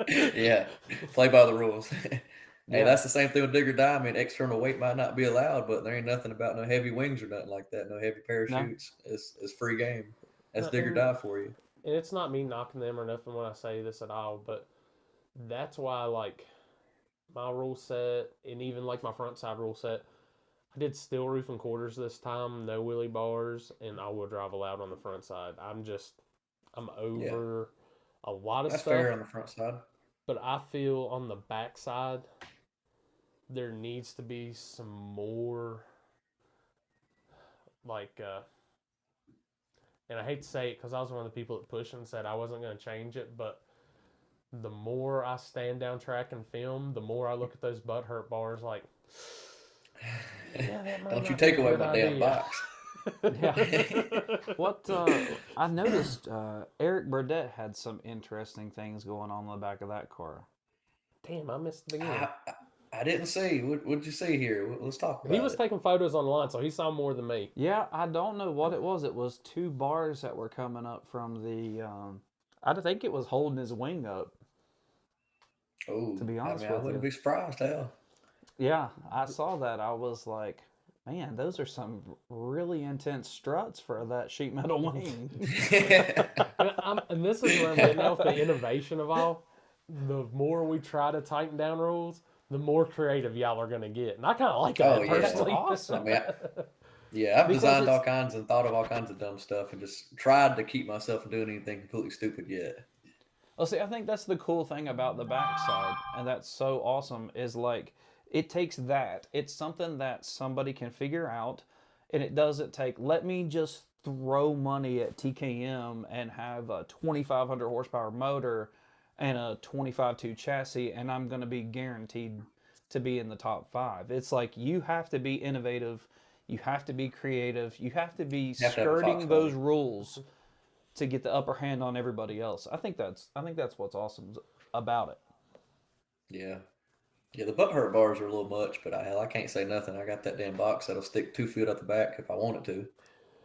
Yeah. Play by the rules. Hey, Yeah. that's the same thing with dig or die. I mean, external weight might not be allowed, but there ain't nothing about no heavy wings or nothing like that. No heavy parachutes. It's free game. That's dig or die for you. And it's not me knocking them or nothing when I say this at all, but that's why, like, my rule set and even, like, my front side rule set, I did steel roof and quarters this time, no wheelie bars, and all-wheel drive allowed on the front side. I'm over a lot of That's stuff, fair on the front side. but I feel on the back side, there needs to be some more, like, and I hate to say it because I was one of the people that pushed and said I wasn't going to change it, but the more I stand down track and film, the more I look at those butt hurt bars like, yeah, that might Don't you not take be a away good my damn idea. box. Yeah. What I noticed, Eric Burdett had some interesting things going on in the back of that car. Damn, I missed the beginning. I didn't see. What'd you see here? Let's talk about He was it. taking photos online, so he saw more than me. Yeah, I don't know what it was. It was two bars that were coming up from the. I think it was holding his wing up. Oh, to be honest I with wouldn't you. be surprised. Hell. Yeah, I saw that. I was like, man, those are some really intense struts for that sheet metal wing. And this is where I'm getting off the innovation of all. The more we try to tighten down rules, the more creative y'all are going to get. And I kind of like that Oh, yeah. personally. Awesome. I mean, I've Because designed all it's- kinds and thought of all kinds of dumb stuff and just tried to keep myself from doing anything completely stupid yet. Well, see, I think that's the cool thing about the backside, and that's so awesome, is like, it takes that. It's something that somebody can figure out, and it doesn't take, let me just throw money at TKM and have a 2,500 horsepower motor and a 25.2 chassis, and I'm going to be guaranteed to be in the top 5. It's like, you have to be innovative, you have to be creative, you have to be have to have a skirting fox those motor. rules to get the upper hand on everybody else. I think that's what's awesome about it. Yeah. Yeah, the butt hurt bars are a little much, but I can't say nothing. I got that damn box that'll stick 2 feet up the back if I want it to.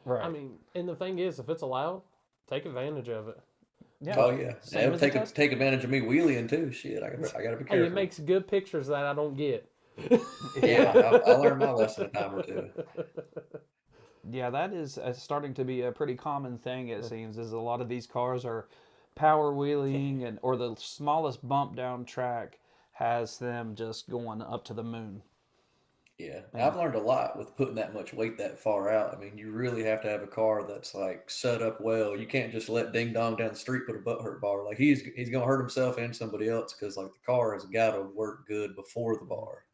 Right. I mean, and the thing is, if it's allowed, take advantage of it. yeah. Oh yeah, Same it'll as the take test. take advantage of me wheeling too. Shit, I gotta be careful. Hey, it makes good pictures that I don't get. Yeah, I learned my lesson a time or two. Yeah, that is starting to be a pretty common thing. It seems is a lot of these cars are power wheeling, and or the smallest bump down track has them just going up to the moon. Yeah, I've learned a lot with putting that much weight that far out. I mean, you really have to have a car that's like set up well. You can't just let Ding Dong down the street put a butt hurt bar. Like he's gonna hurt himself and somebody else because like the car has got to work good before the bar.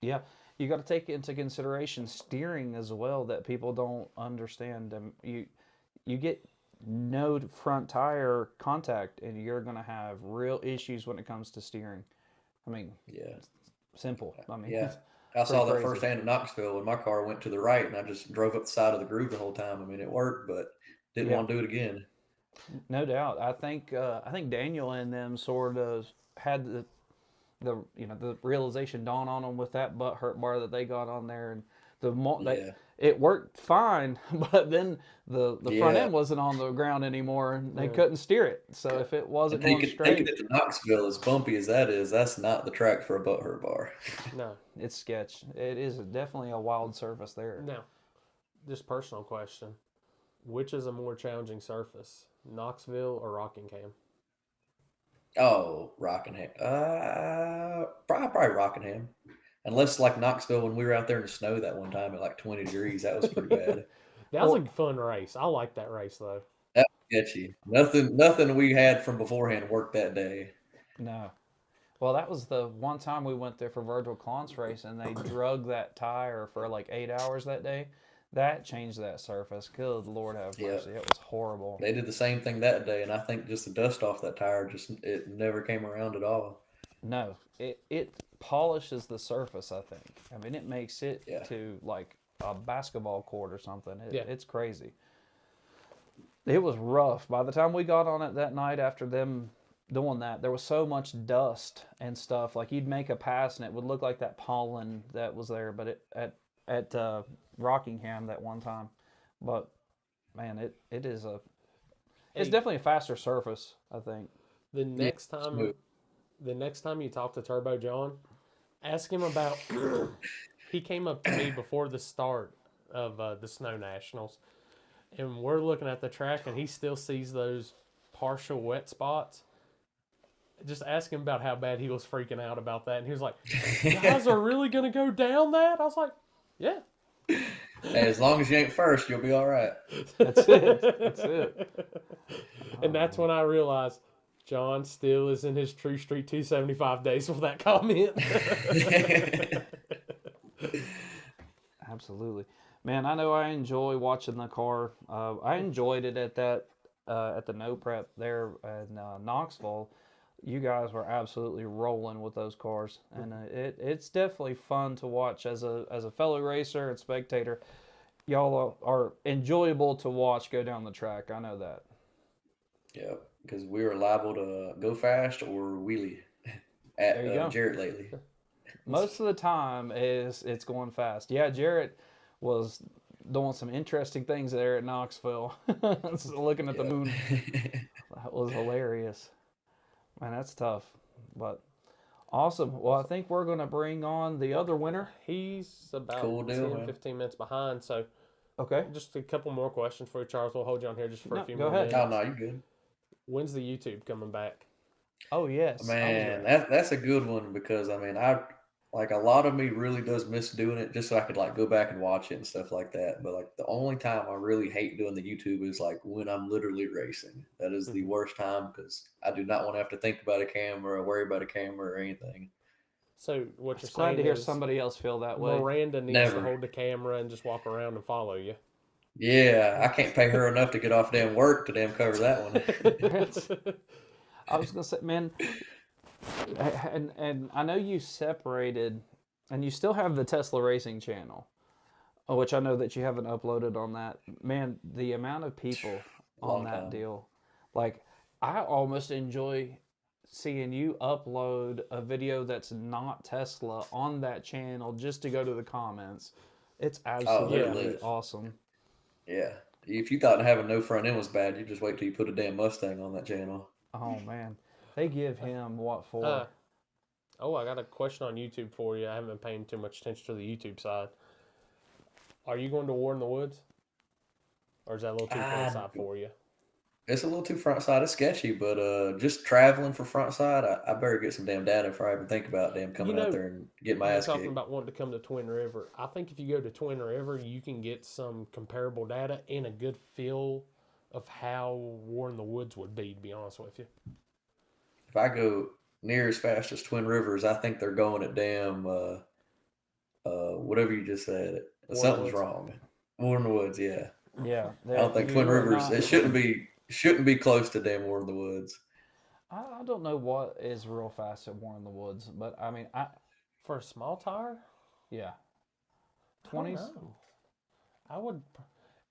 Yeah, you got to take into consideration steering as well that people don't understand. You get no front tire contact, and you're gonna have real issues when it comes to steering. I mean, Yeah, simple. I mean, yeah. I saw that crazy. firsthand in Knoxville when my car went to the right and I just drove up the side of the groove the whole time. I mean, it worked, but didn't Yeah. want to do it again. No doubt. I think Daniel and them sort of had the realization dawn on them with that butt hurt bar that they got on there, and Yeah. It worked fine, but then the front Yeah. end wasn't on the ground anymore, and they Yeah. couldn't steer it. So if it wasn't And going taking straight, it to Knoxville, as bumpy as that is, that's not the track for a butthurt bar. No. it's sketch. It is definitely a wild surface there. Now, just personal question: which is a more challenging surface, Knoxville or Rockingham? Oh, Rockingham. Probably Rockingham. Unless like Knoxville, when we were out there in the snow that one time at like 20 degrees, that was pretty bad. That was a fun race. I like that race though. That was sketchy. Nothing we had from beforehand worked that day. No. Well, that was the one time we went there for Virgil Klontz race, and they drug that tire for like 8 hours that day. That changed that surface. Good Lord have Yeah. mercy. It was horrible. They did the same thing that day, and I think just the dust off that tire it never came around at all. No, it polishes the surface, I think. I mean, it makes it Yeah. to like a basketball court or something. Yeah. It's crazy. It was rough. By the time we got on it that night after them doing that, there was so much dust and stuff. Like you'd make a pass and it would look like that pollen that was there, but at Rockingham that one time. But man, it's definitely a faster surface, I think. The next time, smooth. the next time you talk to Turbo John, ask him about. He came up to me before the start of the Snow Nationals, and we're looking at the track, and he still sees those partial wet spots. Just ask him about how bad he was freaking out about that, and he was like, "You guys are really gonna go down that?" I was like, "Yeah." Hey, as long as you ain't first, you'll be all right. That's it. That's it. And that's when I realized John still is in his True Street 275 days with that comment. Absolutely, man. I know I enjoy watching the car. I enjoyed it at the No Prep there in Knoxville. You guys were absolutely rolling with those cars, and it's definitely fun to watch as a fellow racer and spectator. Y'all are enjoyable to watch go down the track. I know that. Yeah, because we were liable to go fast or wheelie There you go. at Jarrett lately. Most of the time it's going fast. Yeah, Jarrett was doing some interesting things there at Knoxville. Looking at the moon. That was hilarious. Man, that's tough. But awesome. Well, I think we're going to bring on the other winner. He's about Cool deal, 10, man. 15 minutes behind, so Okay. just a couple more questions for you, Charles. We'll hold you on here just for No, a few go more ahead. minutes. Oh, no, you're good. When's the YouTube coming back? Oh, yes. Man, that's a good one because, I mean, like a lot of me really does miss doing it just so I could like go back and watch it and stuff like that. But like the only time I really hate doing the YouTube is like when I'm literally racing. That is the worst time because I do not want to have to think about a camera or worry about a camera or anything. So what you're Glad saying to hear is somebody else feel that way. Miranda needs Never. to hold the camera and just walk around and follow you. Yeah, I can't pay her enough to get off damn work to damn cover that one. I was going to say, man, and I know you separated, and you still have the Tesla Racing channel, which I know that you haven't uploaded on that. Man, the amount of people on Long that time. deal, like, I almost enjoy seeing you upload a video that's not Tesla on that channel just to go to the comments. It's absolutely live. awesome. Yeah. If you thought having no front end was bad, you just wait till you put a damn Mustang on that channel. Oh, man. They give him what for? I got a question on YouTube for you. I haven't been paying too much attention to the YouTube side. Are you going to War in the Woods? Or is that a little too front side for you? It's a little too front side. It's sketchy, but just traveling for front side, I better get some damn data before I even think about damn coming out there and getting my You're ass talking kicked. about wanting to come to Twin River. I think if you go to Twin River, you can get some comparable data and a good feel of how War in the Woods would be, to be honest with you. If I go near as fast as Twin Rivers, I think they're going at damn whatever you just said. Something's wrong. War in the Woods, yeah. Yeah. I don't think Twin Rivers. It shouldn't be close to damn War in the Woods. I don't know what is real fast at War in the Woods, but I mean, For a small tire? yeah, I don't 20s. know.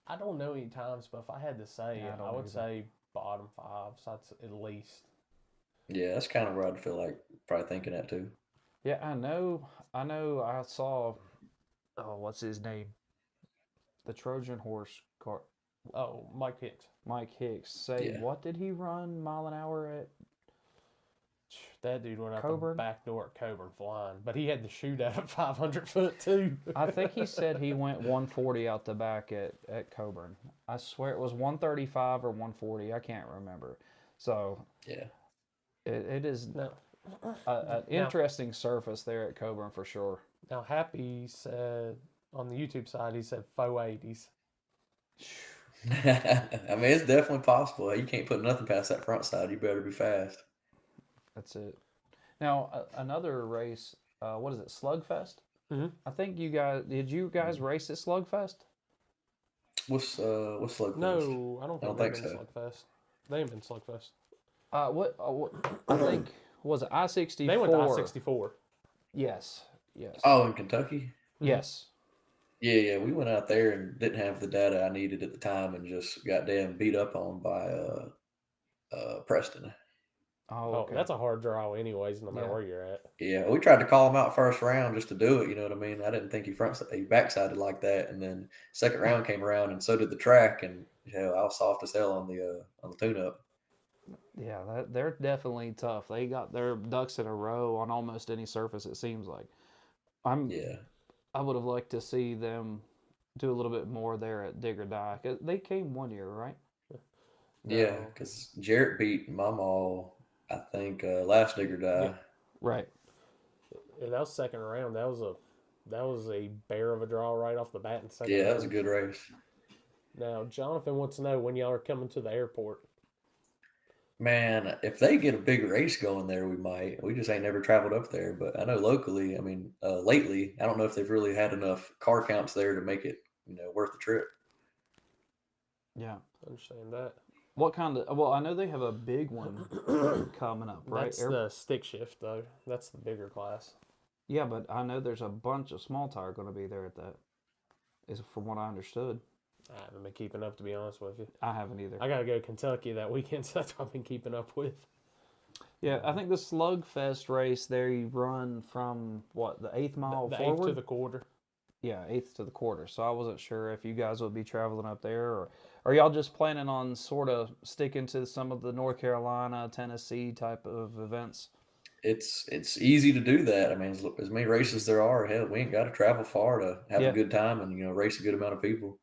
I don't know any times, but if I had to say, Yeah, I don't I would either. say bottom fives. That's at least. Yeah, that's kind of where I'd feel like probably thinking that too. Yeah, I know. I saw what's his name? The Trojan horse car. Oh, Mike Hicks. Mike Hicks. Say, Yeah. what did he run mile an hour at? That dude went out the Coburn? back door at Coburn flying, but he had the shootout at 500 foot too. I think he said he went 140 out the back at Coburn. I swear it was 135 or 140. I can't remember. So Yeah. it is No. an interesting surface there at Coburn for sure. Now, Happy said on the YouTube side, he said 480s. I mean, it's definitely possible. You can't put nothing past that front side. You better be fast. That's it. Now, another race, what is it, Slugfest? Mhm. I think did you guys race at Slugfest? What's Slugfest? No, I don't don't think think they've been Slugfest. They ain't been Slugfest. What I think, was it I-64? They went to I-64. Yes. Oh, in Kentucky? Yes. Yeah. We went out there and didn't have the data I needed at the time and just got damn beat up on by Preston. Oh, Oh, okay. that's a hard draw anyways, no matter Yeah. where you're at. Yeah, we tried to call him out first round just to do it. You know what I mean? I didn't think he backsided like that. And then second round came around, and so did the track. And hell, I was soft as hell on the tune-up. Yeah, they're definitely tough. They got their ducks in a row on almost any surface, it seems like. Yeah, I would have liked to see them do a little bit more there at Dig or Die. 'Cause they came one year, right? yeah, No. because Jarrett beat Mama, I think, last Digger Die. Yeah. Right. Yeah, that was second round. That was a bear of a draw right off the bat in second Yeah, round. that was a good race. Now, Jonathan wants to know when y'all are coming to the airport. Man, if they get a big race going there, we might. We just ain't never traveled up there. But I know locally, I mean, lately, I don't know if they've really had enough car counts there to make it, worth the trip. Yeah. Understand that. What kind of? Well, I know they have a big one coming up, right? That's the stick shift, though. That's the bigger class. Yeah, but I know there's a bunch of small tire going to be there at that. Is from what I understood. I haven't been keeping up, to be honest with you. I haven't either. I got to go to Kentucky that weekend, so that's what I've been keeping up with. Yeah, I think the Slugfest race there, you run from what, the 8th mile The forward? eighth to the quarter. Yeah, 8th to the quarter. So I wasn't sure if you guys would be traveling up there, or are y'all just planning on sort of sticking to some of the North Carolina, Tennessee type of events? It's easy to do that. I mean, as many races there are, hell, we ain't got to travel far to have Yeah. a good time and race a good amount of people.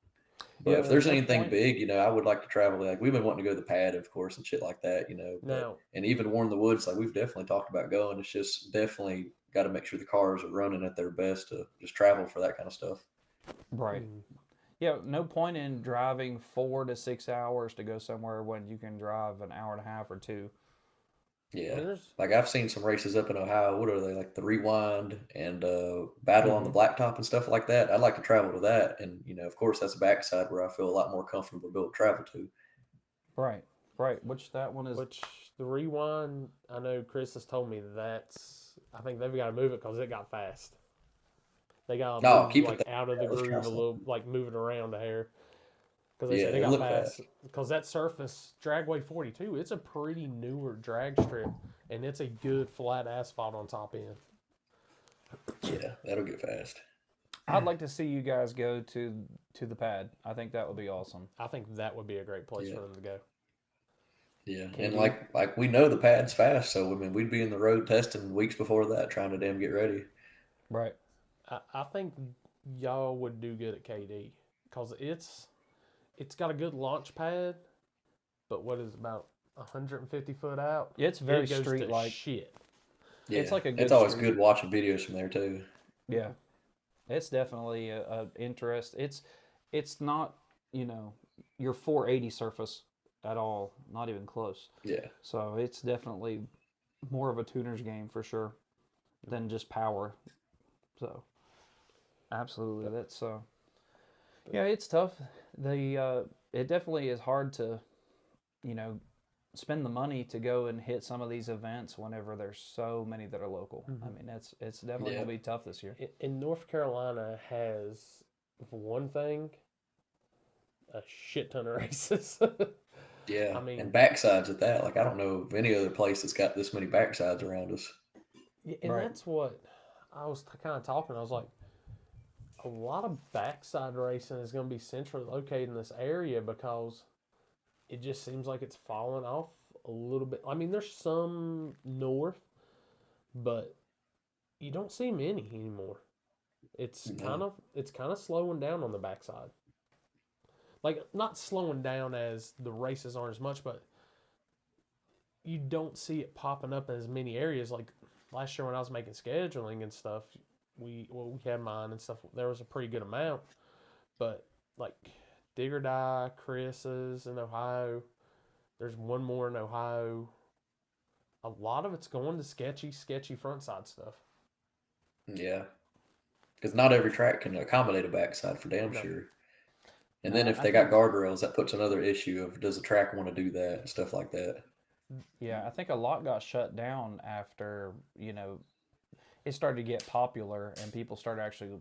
But Yeah, if there's no anything point. big, I would like to travel. Like we've been wanting to go to the pad, of course, and shit like that. Now, And even Warren the Woods, like we've definitely talked about going. It's just definitely got to make sure the cars are running at their best to just travel for that kind of stuff. Right. Yeah, no point in driving 4 to 6 hours to go somewhere when you can drive an hour and a half or two. Yeah, there's like I've seen some races up in Ohio. What are they, like the Rewind and Battle on the Blacktop and stuff like that? I'd like to travel to that, and of course, that's a backside where I feel a lot more comfortable to be able to travel to. Right. Which that one is. Which the Rewind, I know Chris has told me I think they've got to move it because it got fast. They got to move keep it like there. out of the Let's try groove a little, like moving around the hair. Because they Yeah, said they it got looked fast. fast. Because that surface, Dragway 42, it's a pretty newer drag strip, and it's a good flat asphalt on top end. Yeah, that'll get fast. I'd like to see you guys go to the pad. I think that would be awesome. I think that would be a great place Yeah. for them to go. Yeah, Can and you- like we know the pad's fast, so I mean we'd be in the road testing weeks before that, trying to damn get ready. Right. I think y'all would do good at KD because it's got a good launch pad, but what is about 150 foot out? Yeah, it's very It goes to street-like. shit. Yeah, It's like a good It's always street. good watching videos from there too. Yeah. It's definitely a interest. It's not, your 480 surface at all, not even close. Yeah, So it's definitely more of a tuner's game for sure than just power. So absolutely, that's yeah, it's tough. It definitely is hard to, spend the money to go and hit some of these events whenever there's so many that are local. I mean, it's definitely gonna be tough this year. In North Carolina has, for one thing, a shit ton of races. yeah. I mean- and backsides at that. Like I don't know of any other place that's got this many backsides around us. Yeah, and Right. that's what I was kind of talking. I was like, a lot of backside racing is going to be centrally located in this area because it just seems like it's falling off a little bit. I mean, there's some north, but you don't see many anymore. It's kind of slowing down on the backside. Like, not slowing down as the races aren't as much, but you don't see it popping up in as many areas. Like last year when I was making scheduling and stuff, we had mine and stuff. There was a pretty good amount, but like Dig or Die, Chris's in Ohio. There's one more in Ohio. A lot of it's going to sketchy frontside stuff. Yeah, because not every track can accommodate a backside for damn No. sure. And then if they got guardrails, that puts another issue of does the track want to do that and stuff like that. Yeah, I think a lot got shut down after, it started to get popular and people started actually,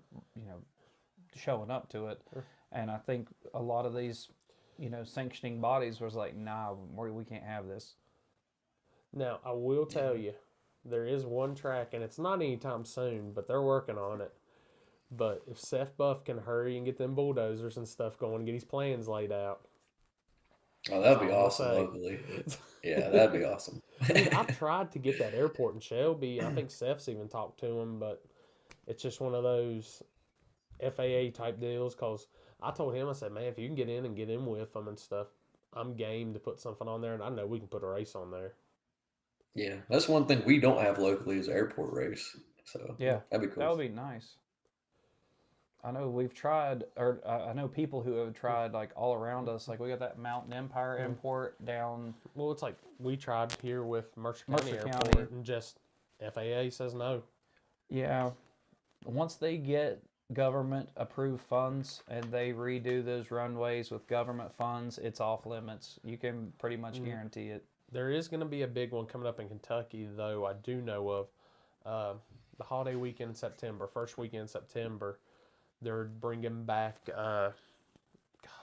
showing up to it. Sure. And I think a lot of these, sanctioning bodies was like, nah, we can't have this. Now, I will tell you, there is one track, and it's not anytime soon, but they're working on it. But if Seth Buff can hurry and get them bulldozers and stuff going and get his plans laid out. Oh, that'd be awesome locally. Yeah, that'd be awesome. I mean, I've tried to get that airport in Shelby. I think Seth's even talked to him, but it's just one of those FAA type deals. Because I told him, I said, man, if you can get in with them and stuff, I'm game to put something on there, and I know we can put a race on there. Yeah, that's one thing we don't have locally is an airport race. So yeah, that'd be cool. That would be nice. I know we've tried, or I know people who have tried like all around us. Like we got that Mountain Empire import down. Well, it's like we tried here with Mercer County Airport, and just FAA says no. Yeah, once they get government approved funds and they redo those runways with government funds, it's off limits. You can pretty much guarantee it. There is going to be a big one coming up in Kentucky, though. I do know of the holiday weekend in September, first weekend in September. They're bringing back,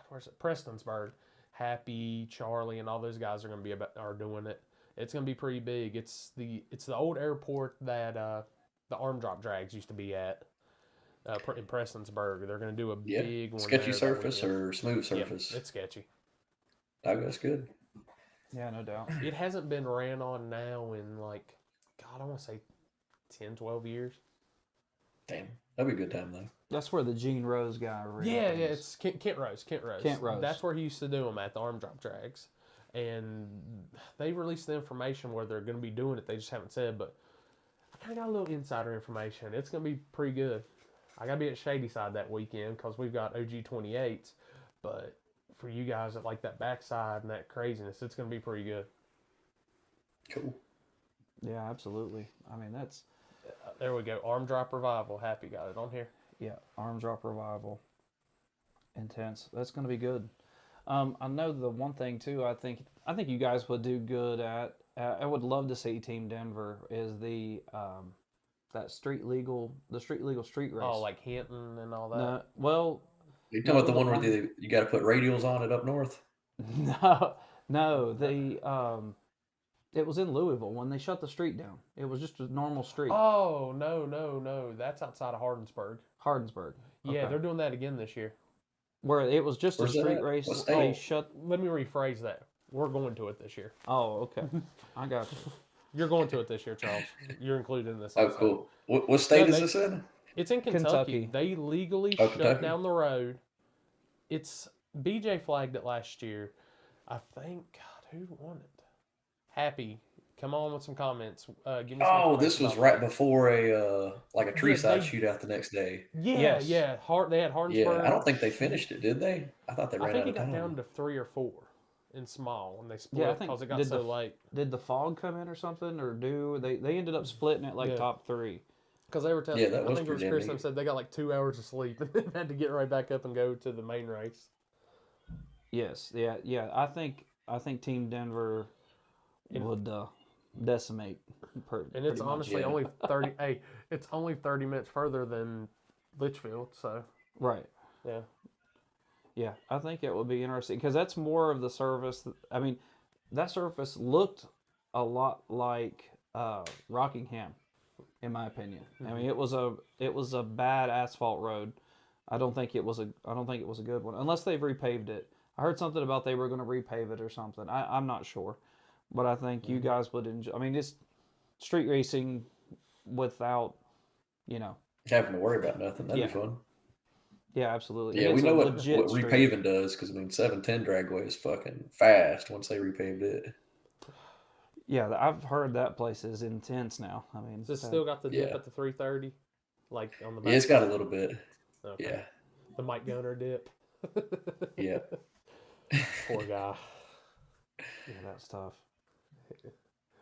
where's it? Prestonsburg. Happy, Charlie, and all those guys are going to be are doing it. It's going to be pretty big. It's the old airport that the arm drop drags used to be at in Prestonsburg. They're going to do a big one. Sketchy surface or smooth surface? Yeah, it's sketchy. Oh, that's good. Yeah, no doubt. It hasn't been ran on now in like, God, I want to say 10, 12 years. Damn, that'd be a good time though. That's where the Gene Rose guy ran. Yeah, it's Kent Rose. Kent Rose. That's where he used to do them at the arm drop drags. And they released the information where they're going to be doing it. They just haven't said, but I kind of got a little insider information. It's going to be pretty good. I got to be at Shadyside that weekend because we've got OG 28s. But for you guys that like that backside and that craziness, it's going to be pretty good. Cool. Yeah, absolutely. I mean, that's... There we go. Arm drop revival. Happy got it on here. Yeah, arm drop revival. Intense. That's going to be good. I know the one thing too. I think you guys would do good at. I would love to see Team Denver is the street legal street race. Oh, like Hinton and all that. No, well, you talking about the one where you got to put radials on it up north? No. It was in Louisville when they shut the street down. It was just a normal street. Oh, no. That's outside of Hardensburg. Hardensburg. Yeah, they're doing that again this year. Where it was just a street race. They shut. Let me rephrase that. We're going to it this year. Oh, okay. I got you. You're going to it this year, Charles. You're included in this. Oh, cool. What state is this in? It's in Kentucky. They legally shut down the road. It's BJ flagged it last year. I think, God, who won it? Happy, come on with some comments. Give me some this was right before a tree side shootout the next day. Yeah. They had Hardsburg. Yeah, I don't think they finished it, did they? I thought they ran out of time. I think it got down to 3 or 4 in small when they split because it got so late. Did the fog come in or something, or they ended up splitting it top 3? Because they were telling. Yeah, that was I think it was Chris said they got like 2 hours of sleep and then had to get right back up and go to the main race. Yes, yeah. I think Team Denver would decimate. And it's honestly only 30. Hey, it's only 30 minutes further than Litchfield, so. Right. Yeah. Yeah, I think it would be interesting because that's more of the service. I mean, that surface looked a lot like Rockingham, in my opinion. I mean, it was a bad asphalt road, I don't think it was a good one unless they've repaved it. I heard something about they were going to repave it or something. I'm not sure, but I think you guys would enjoy. I mean, it's street racing without, having to worry about nothing. That'd Yeah. be fun. Yeah, absolutely. Yeah, And we it's know a what legit street. repaving does because 710 dragway is fucking fast once they repaved it. Yeah, I've heard that place is intense now. I mean, Does it still got the dip at the 330? Like on the back? Yeah, it's got a little bit. Okay. Yeah. The Mike Gunner dip. Yeah. Poor guy. Yeah, that's tough.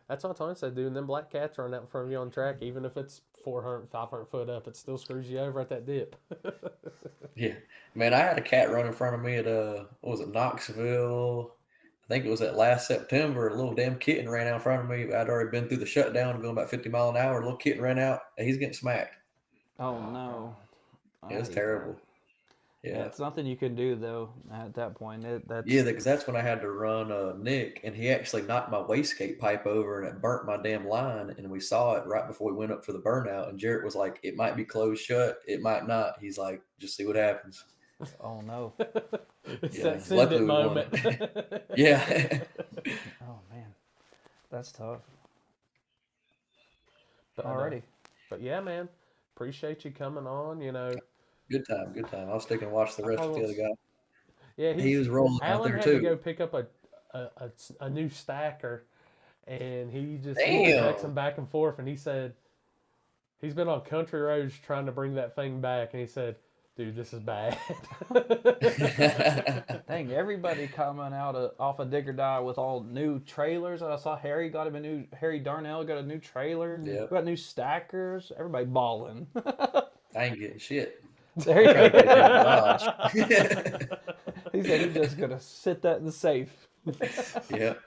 That's what Tony said, dude. Them black cats running out in front of you on track, even if it's 400, 500 foot up, it still screws you over at that dip. Yeah. Man, I had a cat run in front of me at, what was it, Knoxville? I think it was that last September. A little damn kitten ran out in front of me. I'd already been through the shutdown going about 50 miles an hour. A little kitten ran out, and he's getting smacked. Oh, no. It was terrible. Yeah, it's nothing you can do though at that point. Yeah, because that's when I had to run Nick, and he actually knocked my wastegate pipe over, and it burnt my damn line. And we saw it right before we went up for the burnout. And Jarrett was like, "It might be closed shut, it might not." He's like, "Just see what happens." Oh no! It's Yeah, that send luckily it we won. moment. Yeah. Oh man, that's tough. But, Alrighty. But yeah, man, appreciate you coming on. Good time, good time. I'll stick and watch the rest of the other guy. Yeah, He was rolling out Alan there had too. to go pick up a new stacker, and he was Damn. texting back and forth, and he said he's been on country roads trying to bring that thing back, and he said, "Dude, this is bad." Dang, everybody coming out off of Digger Die with all new trailers. I saw Harry Darnell got a new trailer. Yep. We got new stackers. Everybody balling. I ain't getting shit. There you I go. gotta take it to the garage. He said he's just gonna sit that in the safe. Yep.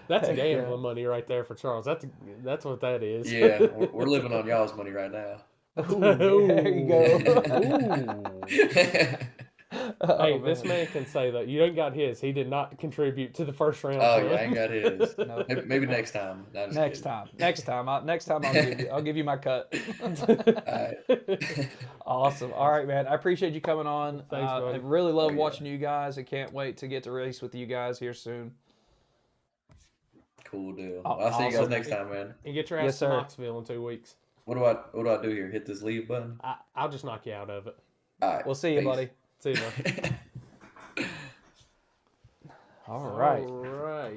That's Heck gambling yeah. money right there for Charles. That's what that is. Yeah, we're living on y'all's money right now. Ooh, there you go. Hey, Oh, this man can say that you ain't got his. He did not contribute to the first round. Oh fund. yeah, I ain't got his. No. Maybe next time. No, just Next kidding. time. Next time I'll give you my cut. All right. Awesome. All right, man. I appreciate you coming on. Thanks, buddy. I really love Oh, yeah. watching you guys. I can't wait to get to race with you guys here soon. Cool deal. Oh, I'll see you guys awesome. next time, man. And get your ass Yes, to sir. Knoxville in 2 weeks. What do I do here? Hit this leave button? I'll just knock you out of it. All right. We'll see you, peace. buddy. See you, man. All right. All right.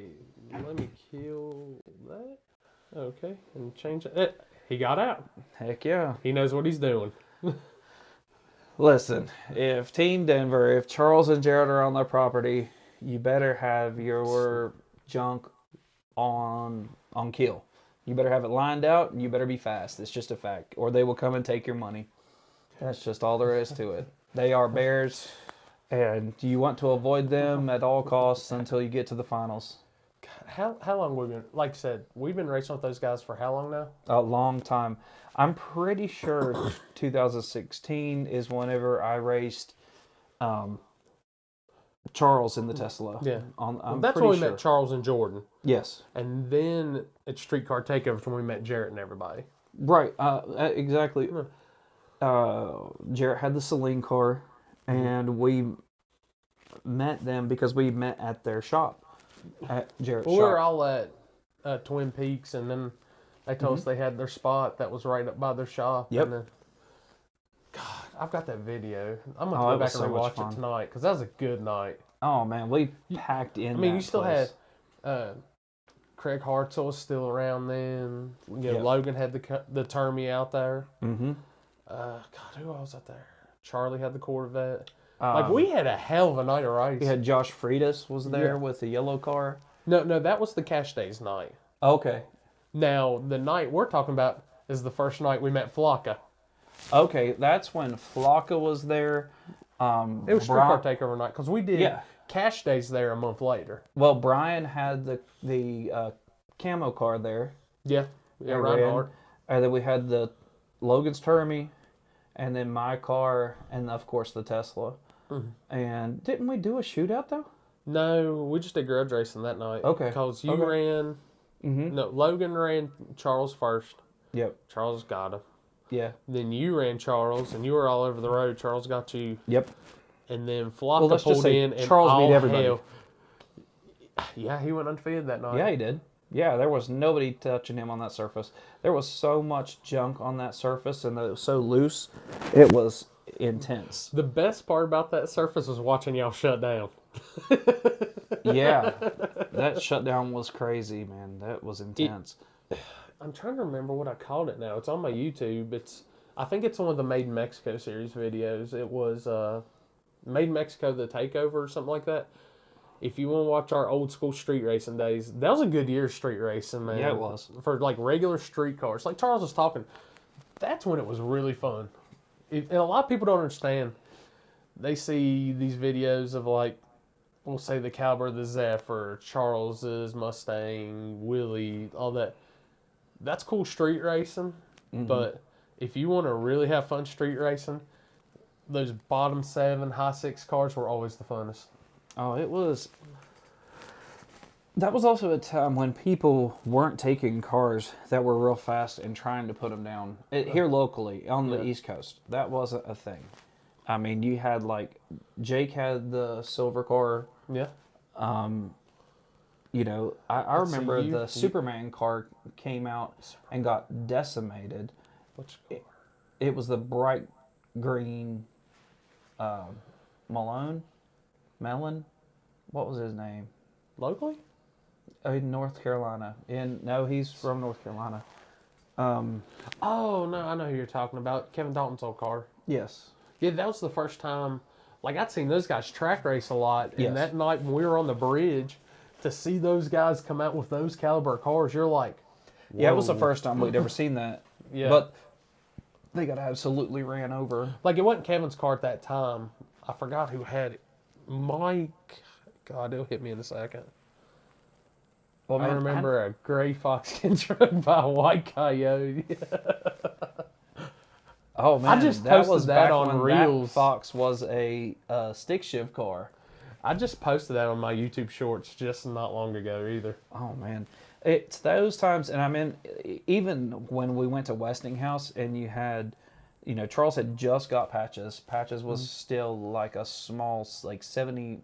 Let me kill that. Okay. And change it. He got out. Heck yeah. He knows what he's doing. Listen, if Team Denver, if Charles and Jared are on their property, you better have your junk on kill. You better have it lined out, and you better be fast. It's just a fact. Or they will come and take your money. That's just all there is to it. They are bears, and you want to avoid them at all costs until you get to the finals. How long we been? Like I said, we've been racing with those guys for how long now? A long time. I'm pretty sure 2016 is whenever I raced Charles in the Tesla. Yeah. I'm That's pretty when we sure. met Charles and Jordan. Yes. And then at Streetcar Takeovers when we met Jarrett and everybody. Right. Exactly. Jarrett had the Celine car, and we met them because we met at their shop, at Jarrett's Well, shop. we were all at Twin Peaks, and then they told us they had their spot that was right up by their shop. Yep. And then, God, I've got that video. I'm going Oh, to it go back was and so much rewatch fun. it tonight because that was a good night. Oh man, we packed in. I mean, that you still place. had Craig Hartzell was still around then. Yep. Logan had the Termy out there. Mm-hmm. God, who else out there? Charlie had the Corvette. Like, we had a hell of a night of race. We had Josh Freitas was there Yeah. with the yellow car. No, that was the Cash Days night. Okay. Now, the night we're talking about is the first night we met Flocka. Okay, that's when Flocka was there. It was Streetcar Takeover night because we did Cash Days there a month later. Well, Brian had the camo car there. Yeah, and Reinhardt. And then we had the Logan's Termy, and then my car, and of course the Tesla. Mm-hmm. And didn't we do a shootout though? No, we just did grudge racing that night. Okay. Because you Okay. ran. Mm-hmm. No, Logan ran Charles first. Yep. Charles got him. Yeah. Then you ran Charles, and you were all over the road. Charles got you. Yep. And then Well, Flocka let's just pulled say in, and Charles beat all everybody. hell. Yeah, he went undefeated that night. Yeah, he did. Yeah, there was nobody touching him on that surface. There was so much junk on that surface, and it was so loose. It was intense. The best part about that surface was watching y'all shut down. Yeah, that shutdown was crazy, man. That was intense. I'm trying to remember what I called it now. It's on my YouTube. I think it's one of the Made in Mexico series videos. It was Made in Mexico, the Takeover, or something like that. If you want to watch our old school street racing days, that was a good year of street racing, man. Yeah, it was. For like regular street cars. Like Charles was talking, that's when it was really fun. And a lot of people don't understand. They see these videos of like, we'll say the caliber of the Zephyr, Charles's Mustang, Willie, all that. That's cool street racing, but if you want to really have fun street racing, those bottom 7, high 6 cars were always the funnest. Oh, it was. That was also a time when people weren't taking cars that were real fast and trying to put them down. Here locally, on the East Coast, that wasn't a thing. I mean, you had like, Jake had the silver car. Yeah. You know, I remember you- the Superman car came out and got decimated. Which It was the bright green Melon? What was his name? locally? In North Carolina. No, he's from North Carolina. Oh, no, I know who you're talking about. Kevin Dalton's old car. Yes. Yeah, that was the first time. Like, I'd seen those guys track race a lot. Yes. And that night when we were on the bridge, to see those guys come out with those caliber cars, you're like, whoa. Yeah, it was the first time we'd ever seen that. Yeah. But they got absolutely ran over. Like, it wasn't Kevin's car at that time. I forgot who had it. Mike. God, it'll hit me in a second. Well, I man, remember a gray fox getting struck by a white coyote. Oh man, I just that posted was that back on when Reels. That Fox was a stick shift car. I just posted that on my YouTube shorts just not long ago either. Oh man, it's those times, and I mean, even when we went to Westinghouse, and you had, you know, Charles had just got Patches. Patches was still like a small, like 70mm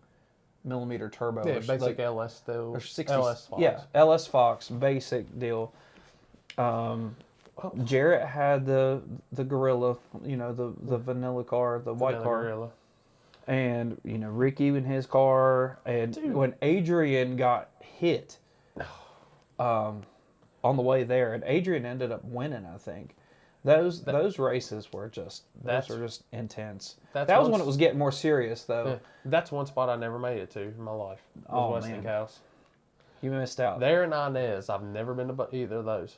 turbo. Yeah, or basic like, LS still. or 60, LS Fox. yeah, LS Fox basic deal. Jarrett had the Gorilla, you know, the vanilla car, the white Vanilla car. Gorilla. And, you know, Ricky in his car. And when Adrian got hit on the way there, and Adrian ended up winning, I think. Those races were just intense. That was when it was getting more serious, though. Yeah, that's one spot I never made it to in my life. Oh, Was Westinghouse. You missed out. There in Inez, I've never been to either of those.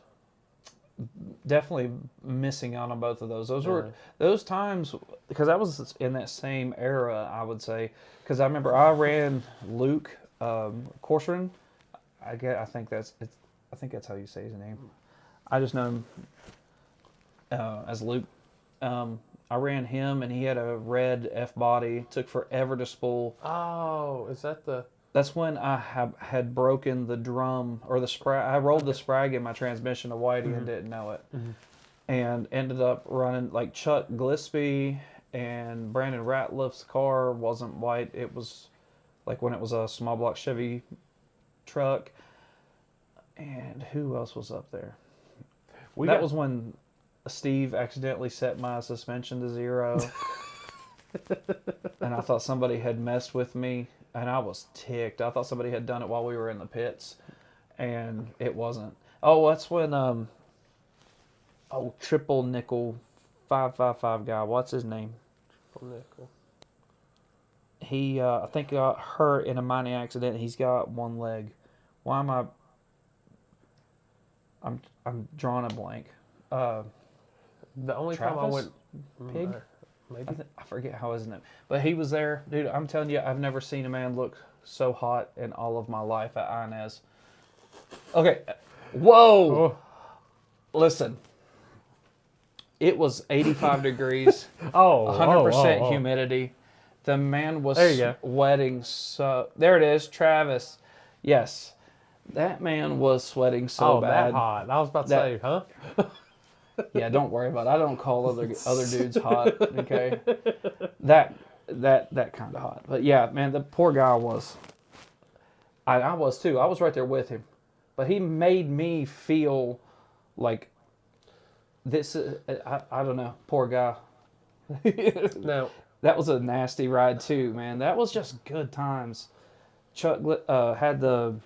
Definitely missing out on both of those. Those were those times, because I was in that same era, I would say. Because I remember I ran Luke Corcoran. I think that's how you say his name. I just know him as Luke. I ran him, and he had a red F body. Took forever to spool. Oh, is that the? That's when I had broken the drum or the sprag. I rolled the sprag in my transmission to Whitey and didn't know it, and ended up running like Chuck Gillespie and Brandon Ratliff's car wasn't white. It was like when it was a small block Chevy truck. And who else was up there? That was when Steve accidentally set my suspension to 0. And I thought somebody had messed with me, and I was ticked. I thought somebody had done it while we were in the pits, and it wasn't. Oh, that's when triple nickel 555 guy. What's his name? Triple nickel. He I think got hurt in a mining accident. He's got one leg. Why am I? I'm drawing a blank. The only time I Travis? went Pig? maybe. I forget how his name, but he was there, dude. I'm telling you, I've never seen a man look so hot in all of my life at Inez. Okay, whoa, Oh. Listen, it was 85 degrees, Oh, 100% humidity. The man was There you go. sweating so. There it is, Travis. Yes, that man was sweating so Oh, bad. that hot. I was about to That- say, huh? Yeah, don't worry about it. I don't call other dudes hot. Okay, that kind of hot. But yeah, man, the poor guy was. I was too. I was right there with him, but he made me feel like this. I don't know. Poor guy. Now, That was a nasty ride too, man. That was just good times. Chuck had the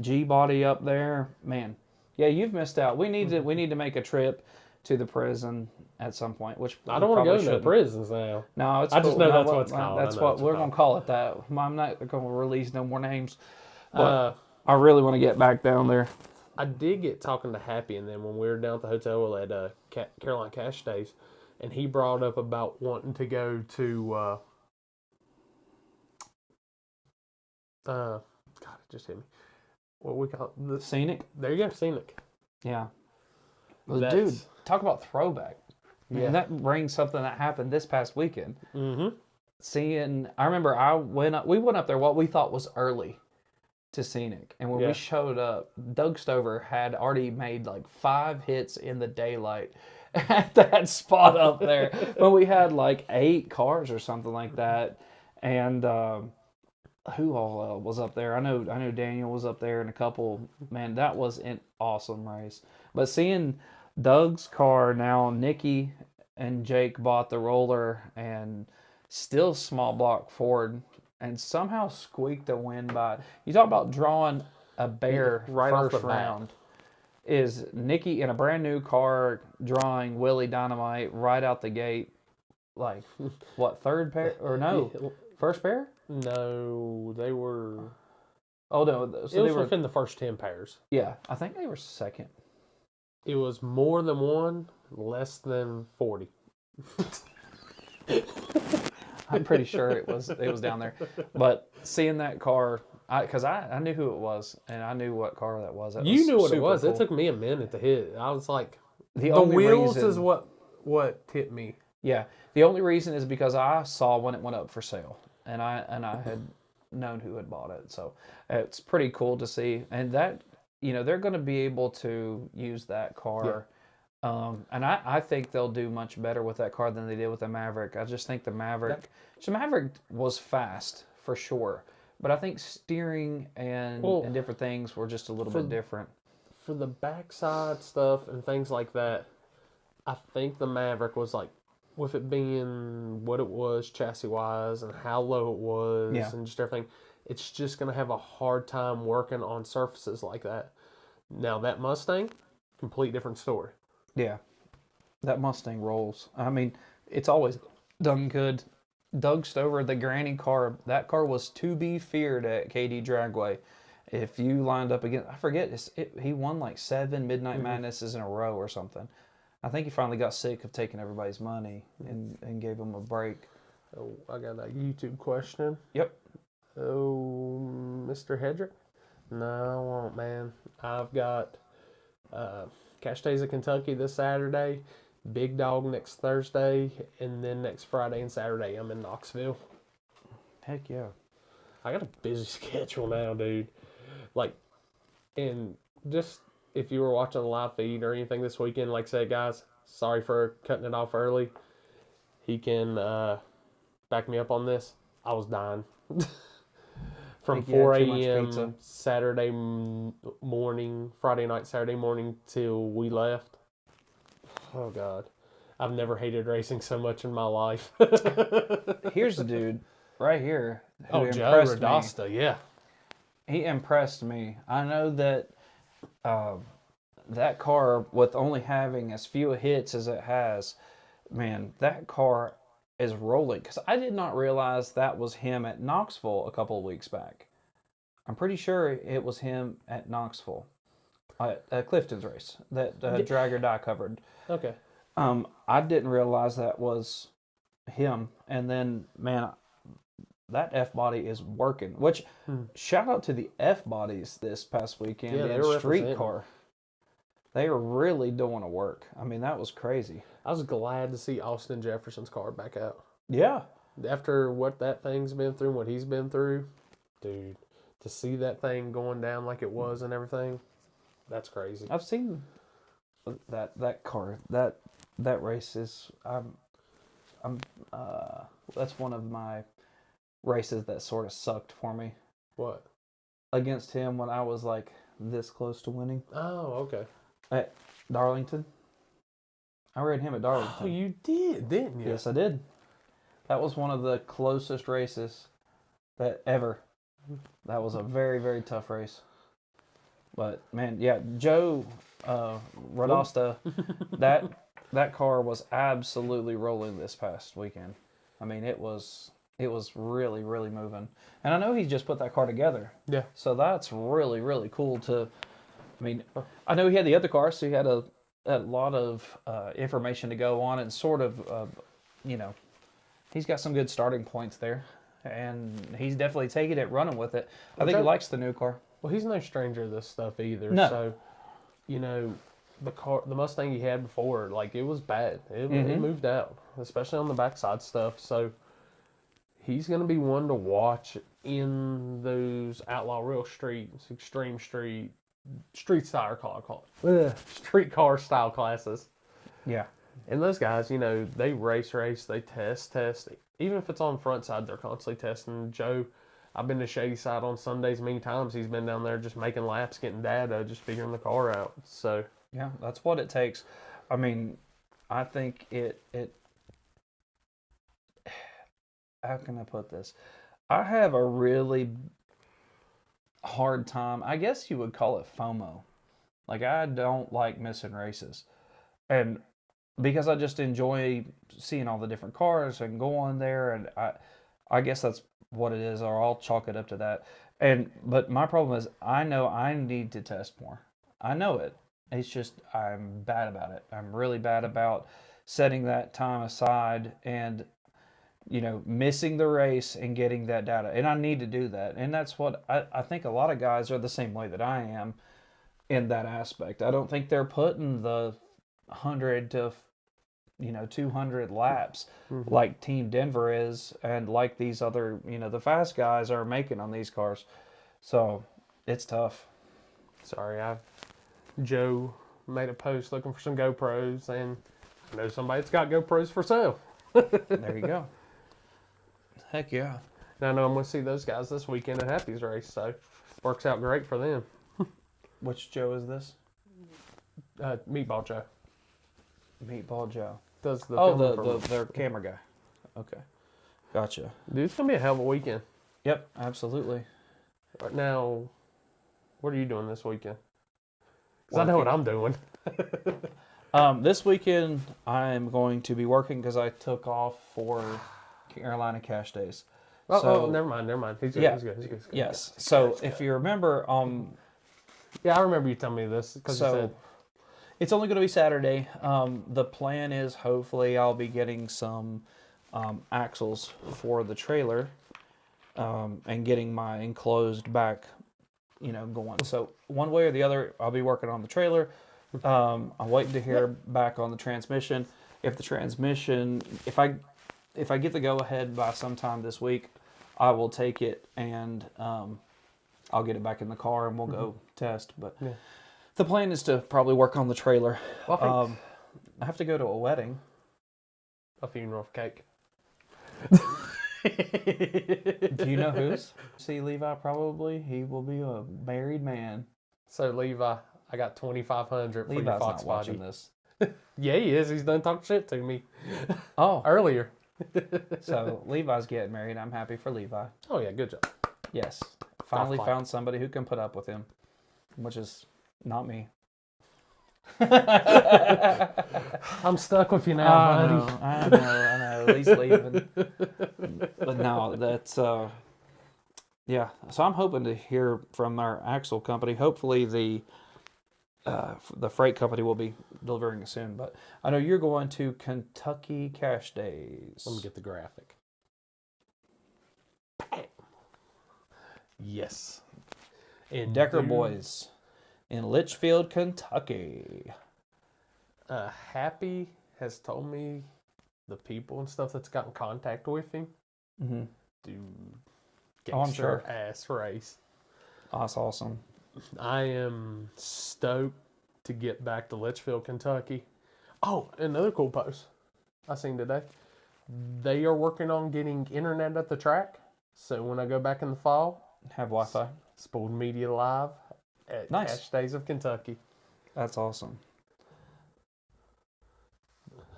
G body up there, man. Yeah, you've missed out. We need to make a trip to the prison at some point. Which I don't want to go to the prisons now. No, it's I cool. just know No, that's what it's called. That's what we're gonna call it. That I'm not gonna release no more names. But Uh, I really want to get back down there. I did get talking to Happy, and then when we were down at the hotel at Caroline Cash Days, and he brought up about wanting to go to. God, it just hit me. What we call it? Scenic. There you go, Scenic. Yeah. Well, That's- dude, talk about throwback. Yeah. And that brings something that happened this past weekend. Mm-hmm. I remember we went up there what we thought was early to Scenic. And when Yeah. we showed up, Doug Stover had already made like 5 hits in the daylight at that spot up there. When we had like 8 cars or something like that. And who all was up there? I know Daniel was up there and a couple. Man, that was an awesome race. But seeing Doug's car now, Nikki and Jake bought the roller and still small block Ford and somehow squeaked a win by. You talk about drawing a bear Right off first the bat. round. Is Nikki in a brand new car drawing Willie Dynamite right out the gate? Like, what, third pair? Or no, first pair? No, they were. Oh, no. It So was they were, within the first 10 pairs. yeah, I think they were second. It was more than one, less than 40. I'm pretty sure it was down there. But seeing that car, because I knew who it was, and I knew what car that was. That You was knew what it super was. cool. It took me a minute to hit. I was like, the only wheels reason- is what tipped me. Yeah, the only reason is because I saw when it went up for sale, and I had known who had bought it. So it's pretty cool to see, and that they're going to be able to use that car. And I think they'll do much better with that car than they did with the Maverick. I just think the Maverick was fast for sure, but I think steering and different things were just a little bit different. For the backside stuff and things like that, I think the Maverick was like, with it being what it was chassis-wise and how low it was and just everything, it's just going to have a hard time working on surfaces like that. Now, that Mustang, complete different story. Yeah, that Mustang rolls. I mean, it's always done good. Doug Stover, the granny car, that car was to be feared at KD Dragway. If you lined up against, I forget, he won like 7 Midnight Madnesses in a row or something. I think he finally got sick of taking everybody's money and gave him a break. Oh, I got a YouTube question. Yep. Oh, Mr. Hedrick? No, I won't, man. I've got Cash Days of Kentucky this Saturday, Big Dog next Thursday, and then next Friday and Saturday I'm in Knoxville. Heck yeah. I got a busy schedule now, dude. Like, and just if you were watching the live feed or anything this weekend, like I said, guys, sorry for cutting it off early. He can back me up on this. I was dying. From Think you had 4 too much pizza. a.m. Saturday morning, Friday night, Saturday morning till we left. Oh, God. I've never hated racing so much in my life. Here's the dude right here. Who Oh, Joe impressed me. Radasta, yeah. He impressed me. I know that that car, with only having as few hits as it has, man, that car is rolling. Because I did not realize that was him at Knoxville a couple of weeks back. I'm pretty sure it was him at Knoxville. At Clifton's race that Drag or Die covered. Okay. I didn't realize that was him. And then, man, that F-body is working. Which, shout out to the F-bodies this past weekend Yeah, they in were Streetcar. They are really doing a work. I mean, that was crazy. I was glad to see Austin Jefferson's car back out. Yeah. After what that thing's been through, what he's been through, dude, to see that thing going down like it was and everything, that's crazy. I've seen that car, that race is that's one of my races that sort of sucked for me What? against him when I was like this close to winning Oh, okay. at Darlington. I ran him at Darlington. Oh, you did, didn't you? Yes, I did. That was one of the closest races that ever. That was a very, very tough race. But man, yeah, Joe Radosta, that car was absolutely rolling this past weekend. I mean, it was really, really moving. And I know he just put that car together. Yeah. So that's really, really cool to. I mean, I know he had the other car, so he had a lot of information to go on and sort of, he's got some good starting points there. And he's definitely taking it, running with it. I think he likes the new car. Well, he's no stranger to this stuff either. No. So, the Mustang he had before, like, it was bad. It moved out, especially on the backside stuff. So, he's going to be one to watch in those outlaw real streets, extreme street street car style classes. Yeah. And those guys, they race, they test. Even if it's on front side, they're constantly testing. Joe, I've been to Shady Side on Sundays many times. He's been down there just making laps, getting data, just figuring the car out. So yeah, that's what it takes. I mean, I think it how can I put this? I have a really hard time. I guess you would call it FOMO. Like, I don't like missing races. And because I just enjoy seeing all the different cars and going there, and I guess that's what it is, or I'll chalk it up to that. But my problem is I know I need to test more. I know it. It's just I'm bad about it. I'm really bad about setting that time aside and missing the race and getting that data. And I need to do that. And that's what I think a lot of guys are the same way that I am in that aspect. I don't think they're putting the 100 to 200 laps like Team Denver is, and like these other, the fast guys are making on these cars. So it's tough. sorry, Joe made a post looking for some GoPros, and I know somebody that's got GoPros for sale. There you go. Heck yeah. And I know I'm going to see those guys this weekend at Happy's race, so works out great for them. Which Joe is this? Meatball Joe. Meatball Joe. Does the their camera guy. Okay. Gotcha. Dude, it's going to be a hell of a weekend. Yep, absolutely. Right now, what are you doing this weekend? Because I know what I'm doing. This weekend, I'm going to be working because I took off for Carolina Cash Days. Oh, never mind. He's good. Yeah. He's good. Yes. So if you remember, yeah, I remember you telling me this because you said it's only going to be Saturday. The plan is hopefully I'll be getting some axles for the trailer and getting my enclosed back, going. So one way or the other, I'll be working on the trailer. I'm waiting to hear back on the transmission. If I get the go ahead by sometime this week, I will take it and I'll get it back in the car and we'll go test. But the plan is to probably work on the trailer. Well, I have to go to a wedding. A funeral cake. Do you know whose? See Levi probably. He will be a married man. So Levi, I got 2,500 for your Levi's Fox not watching body. this. Yeah, he is. He's done talking shit to me Oh, earlier. so Levi's getting married. I'm happy for Levi. Oh yeah, good job. Yes, finally clap. found somebody who can put up with him, which is not me. I'm stuck with you now, buddy. I know. He's leaving. But no, that's yeah. So I'm hoping to hear from our axle company. Hopefully the freight company will be delivering soon. But I know you're going to Kentucky Cash Days. Let me get the graphic. Yes. In Decker Boys in Litchfield, Kentucky. Happy has told me the people and stuff that's got in contact with him do I'm sure. ass race. That's awesome. I am stoked to get back to Litchfield, Kentucky. Oh, another cool post I seen today. They are working on getting internet at the track. So when I go back in the fall, Have Wi-Fi. Spoold Media Live at Nice. Cash Days of Kentucky. That's awesome.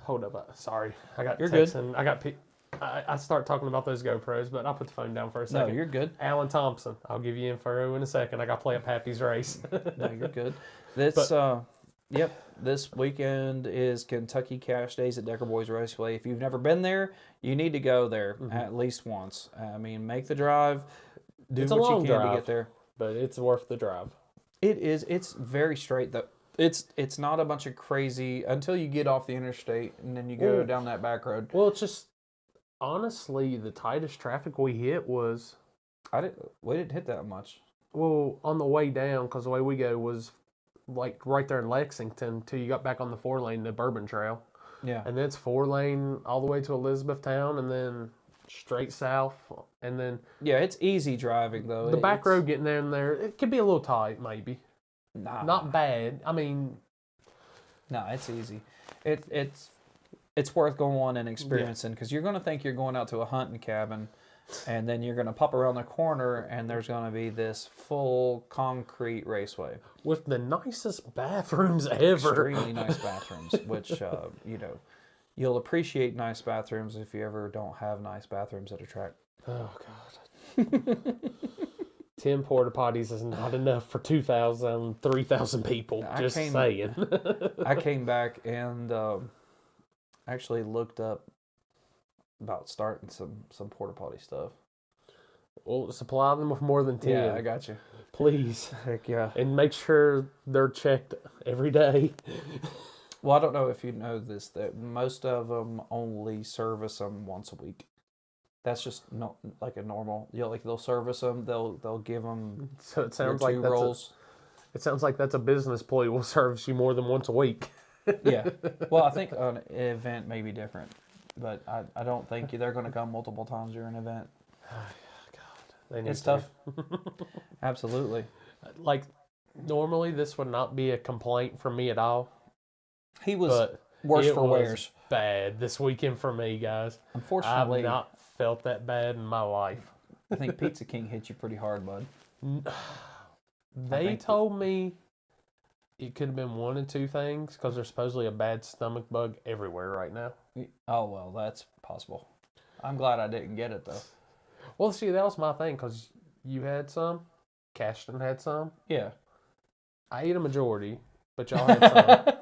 Hold up. Sorry. I got You're good. texting. I start talking about those GoPros, but I'll put the phone down for a No, second. you're good. Alan Thompson. I'll give you info in a second. I got to play up Happy's race. No, you're good. This weekend is Kentucky Cash Days at Decker Boys Raceway. If you've never been there, you need to go there at least once. I mean, make the drive. Do It's a what you long can drive. to get there. But it's worth the drive. It is. It's very straight though. It's not a bunch of crazy until you get off the interstate and then you go down that back road. Well, it's just, honestly, the tightest traffic we hit was, We didn't hit that much. well, on the way down, because the way we go was like right there in Lexington till you got back on the 4-lane, the Bourbon Trail. Yeah. And then it's 4-lane all the way to Elizabethtown and then straight south. And then Yeah, it's easy driving though. the back road getting there and there, it could be a little tight maybe. Nah. Not bad. I mean, No, it's easy. It's worth going on and experiencing because you're going to think you're going out to a hunting cabin, and then you're going to pop around the corner and there's going to be this full concrete raceway. with the nicest bathrooms ever. Extremely nice bathrooms, which you'll appreciate nice bathrooms if you ever don't have nice bathrooms at a track. Oh, God. 10 porta potties is not enough for 2,000, 3,000 people. Just saying. I came back and actually looked up about starting some porta potty stuff. Well, supply them with more than 10. Yeah, I got you. Please. Heck yeah. And make sure they're checked every day. Well, I don't know if you know this, that most of them only service them once a week. That's just not like a normal. They'll service them. They'll give them. So it sounds your like two that's rolls. it sounds like that's a business employee will service you more than once a week. Yeah. Well, I think an event may be different, but I don't think they're going to come multiple times during an event. They need It's to. tough. Absolutely. Like, normally this would not be a complaint from me at all. He was But worse it for was wears. bad this weekend for me, guys. Unfortunately, I've not felt that bad in my life. I think Pizza King hit you pretty hard, bud. They think told me it could have been one of two things because there's supposedly a bad stomach bug everywhere right now. Oh, well, that's possible. I'm glad I didn't get it, though. Well, see, that was my thing because you had some, Cashton had some. Yeah. I ate a majority, but y'all had some.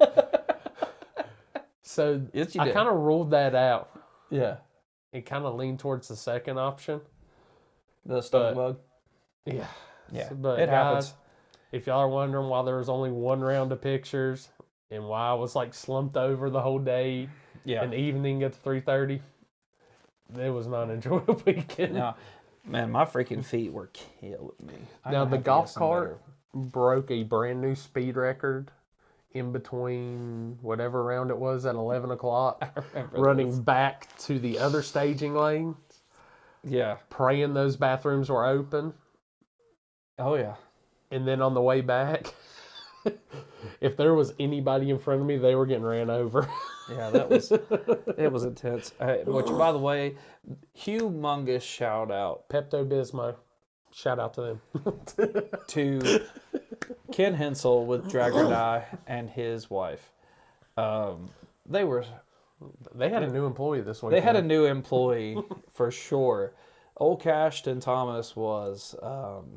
So Yes, you I did. kind of ruled that out. Yeah. It kind of leaned towards the second option. The stomach bug. Yeah. Yeah. But It guys, happens. if y'all are wondering why there was only one round of pictures and why I was like slumped over the whole day Yeah. and evening at 3:30, it was not an enjoyable weekend. Now, man, my freaking feet were killing me. I'm Now gonna the have to golf get some cart broke a brand new speed record in between whatever round it was at 11 o'clock, better- running back to the other staging lane, Yeah. praying those bathrooms were open. Oh, yeah. And then on the way back, if there was anybody in front of me, they were getting ran over. Yeah, it was intense. Which, by the way, humongous shout out Pepto-Bismol. Shout out to them. to Ken Hensel with Drag or Die and his wife. They They had a new employee this week. They had a new employee for sure. Old Cashton Thomas was,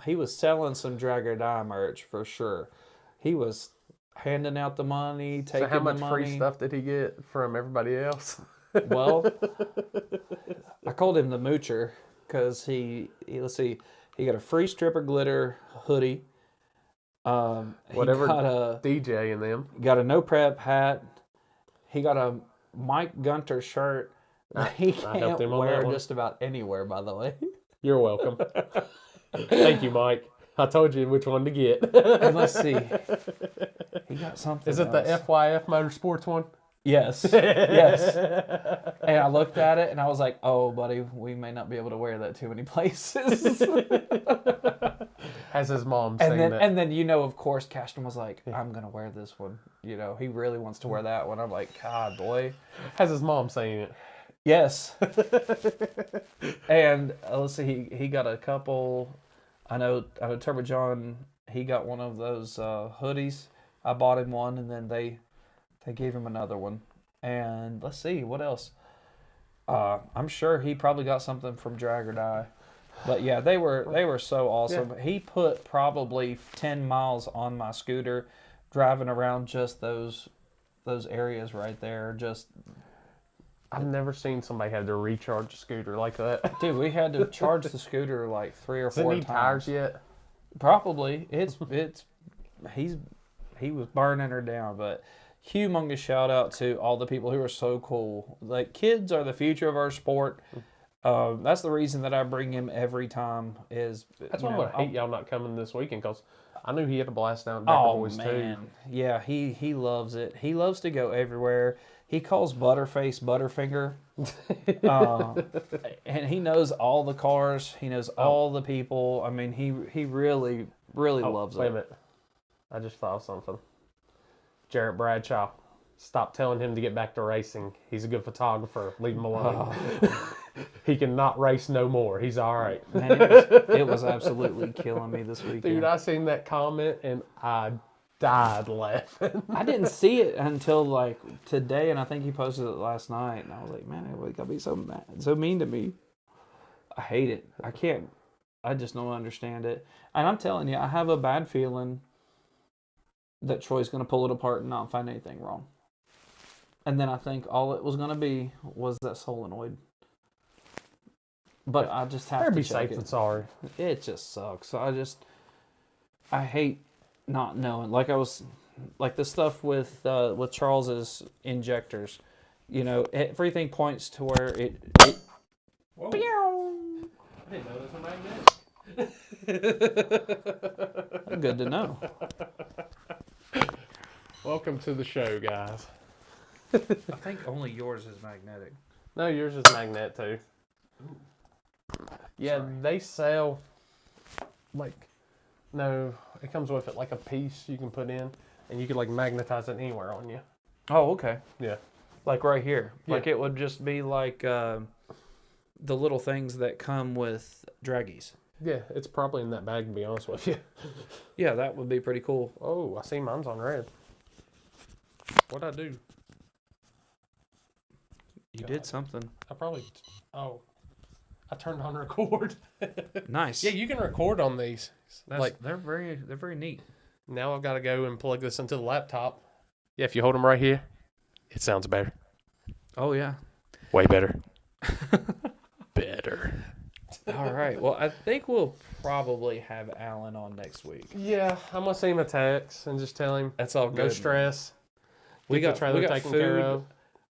he was selling some Drag or Die merch for sure. He was handing out the money, taking So how much the money. free stuff did he get from everybody else? Well, I called him the Moocher because let's see, he got a free stripper glitter hoodie. Whatever He got a DJ and them. got a no prep hat. He got a Mike Gunter shirt. He helped can't him on that wear one. just about anywhere, by the way. You're welcome. Thank you, Mike. I told you which one to get. And let's see, he got something. Is it the else. FYF Motorsports one? Yes, yes. And I looked at it and I was like, "Oh, buddy, we may not be able to wear that too many places." Has his mom seen it? And then of course, Cashton was like, I'm gonna wear this one. He really wants to wear that one. I'm like, God, boy. Has his mom seen it? Yes. And let's see, he got a couple. I know Turbo John. He got one of those hoodies. I bought him one, and then they gave him another one. And let's see what else. I'm sure he probably got something from Drag or Die. But yeah, they were so awesome. Yeah. He put probably 10 miles on my scooter, driving around just those areas right there. Just I've never seen somebody have to recharge a scooter like that. Dude, we had to charge the scooter like 3 or 4 times. Does it need tires yet? Probably. He was burning her down, but humongous shout out to all the people who are so cool. Like, kids are the future of our sport. That's the reason that I bring him every time. That's why I hate y'all not coming this weekend, because I knew he had a blast down at Decker Boys too. Yeah, he loves it. He loves to go everywhere. He calls Butterface Butterfinger. And he knows all the cars. He knows all the people. I mean, he really loves it. Wait a minute. I just thought of something. Jarrett Bradshaw. Stop telling him to get back to racing. He's a good photographer. Leave him alone. He cannot race no more. He's all right. Man, it was absolutely killing me this weekend. Dude, I seen that comment and I died laughing. I didn't see it until like today, and I think he posted it last night. And I was like, man, everybody got to be so mad, so mean to me. I hate it. I just don't understand it. And I'm telling you, I have a bad feeling that Troy's going to pull it apart and not find anything wrong. And then I think all it was going to be was that solenoid. But I just have to be check safe and sorry. It just sucks. I hate not knowing. Like the stuff with Charles's injectors. Everything points to where it Whoa. I didn't know this was magnetic. Good to know. Welcome to the show, guys. I think only yours is magnetic. No, yours is magnet too. Ooh. Yeah, Sorry. They sell no, it comes with it like a piece you can put in, and you can magnetize it anywhere on you. Oh, okay. Yeah. Like right here. Yeah. Like it would just be like the little things that come with draggies. Yeah, it's probably in that bag, to be honest with you. Yeah, that would be pretty cool. Oh, I see mine's on red. What'd I do? You did something. I turned on record. Nice. Yeah, you can record on these. They're very neat. Now I've got to go and plug this into the laptop. Yeah, if you hold them right here, it sounds better. Oh yeah. Way better. Better. All right. Well, I think we'll probably have Alan on next week. Yeah, I'm gonna send him a text and just tell him that's all good. No stress. We got taken food. care of.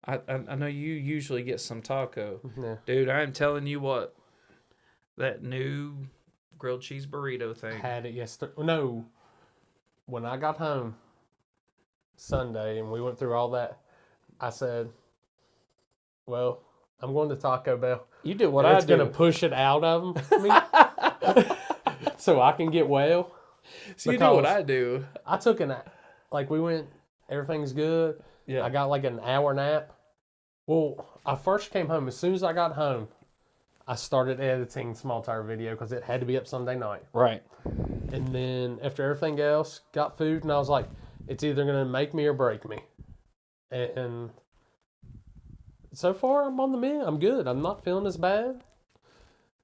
I know you usually get some taco. Yeah. Dude, I am telling you what, that new grilled cheese burrito thing. I had it yesterday. No, when I got home Sunday and we went through all that, I said, well, I'm going to Taco Bell. You did what I do. It's going to push it out of me so I can get well. So you do what I do. I took we went, everything's good. Yeah. I got an hour nap. Well, I first came home. As soon as I got home, I started editing Small Tire video because it had to be up Sunday night. Right. And then after everything else, got food, and I was like, it's either going to make me or break me. And so far, I'm on the mend. I'm good. I'm not feeling as bad.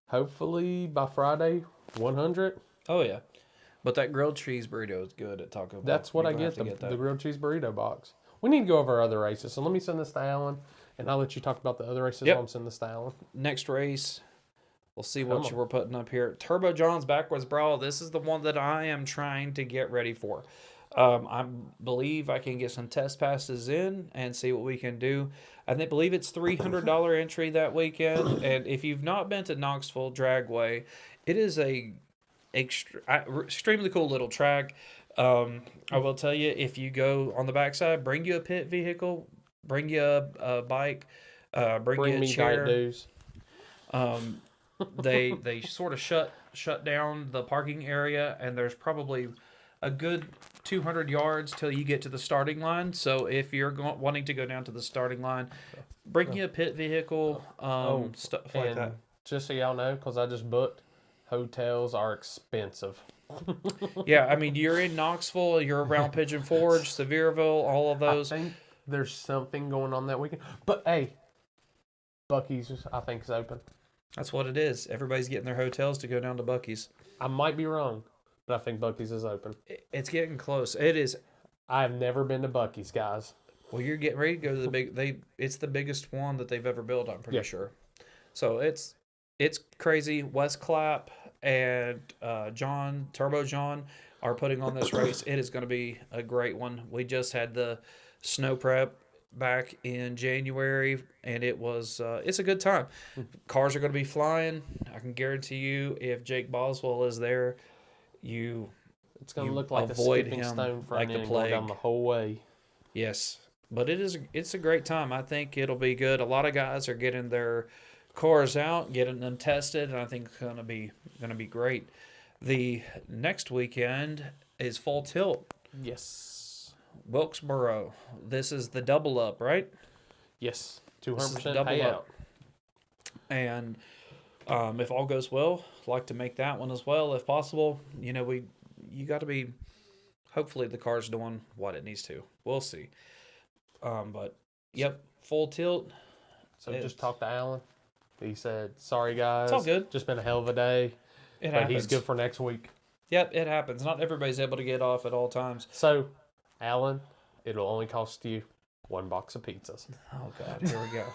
Hopefully, by Friday, 100. Oh, yeah. But that grilled cheese burrito is good at Taco Bell. That's what I get, the grilled cheese burrito box. We need to go over our other races. So let me send this to Alan, and I'll let you talk about the other races while I'm sending this to Alan. Next race, we'll see what we're putting up here. Turbo John's Backwards Brawl. This is the one that I am trying to get ready for. I believe I can get some test passes in and see what we can do. I believe it's $300 entry that weekend. And if you've not been to Knoxville Dragway, it is a extremely cool little track. I will tell you, if you go on the backside, bring you a pit vehicle, bring you a bike, bring you a me chair. Diet Dews. They sort of shut down the parking area, and there's probably a good 200 yards till you get to the starting line. So if you're wanting to go down to the starting line, bring you a pit vehicle, stuff like and that. just so y'all know, because I just booked, hotels are expensive. Yeah, I mean, you're in Knoxville, you're around Pigeon Forge, Sevierville, all of those. I think there's something going on that weekend. But hey, Bucky's, I think, is open. That's what it is. Everybody's getting their hotels to go down to Bucky's. I might be wrong, but I think Bucky's is open. It's getting close. It is. I have never been to Bucky's, guys. Well, you're getting ready to go to the big. It's the biggest one that they've ever built. I'm pretty sure. So it's crazy. Wes Clapp and Turbo John are putting on this race. It is going to be a great one. We just had the snow prep back in January, and it's a good time. Cars are going to be flying. I can guarantee you, if Jake Boswell is there, it's going to look like a avoid skipping him stone front like the end going down plague. the whole way. Yes, but it's a great time. I think it'll be good. A lot of guys are getting their cars out, getting them tested, and I think it's gonna be great. The next weekend is Full Tilt, Yes. Wilkesboro. This is the double up, right? Yes. This is 200% double payout. up. And if all goes well, I'd like to make that one as well if possible. You got to be. Hopefully the car's doing what it needs to. We'll see. But yep, Full Tilt. So just talk to Alan. He said, sorry, guys. It's all good. Just been a hell of a day. It But happens. he's good for next week. Yep, it happens. Not everybody's able to get off at all times. So, Alan, it'll only cost you one box of pizzas. Oh God, here we go.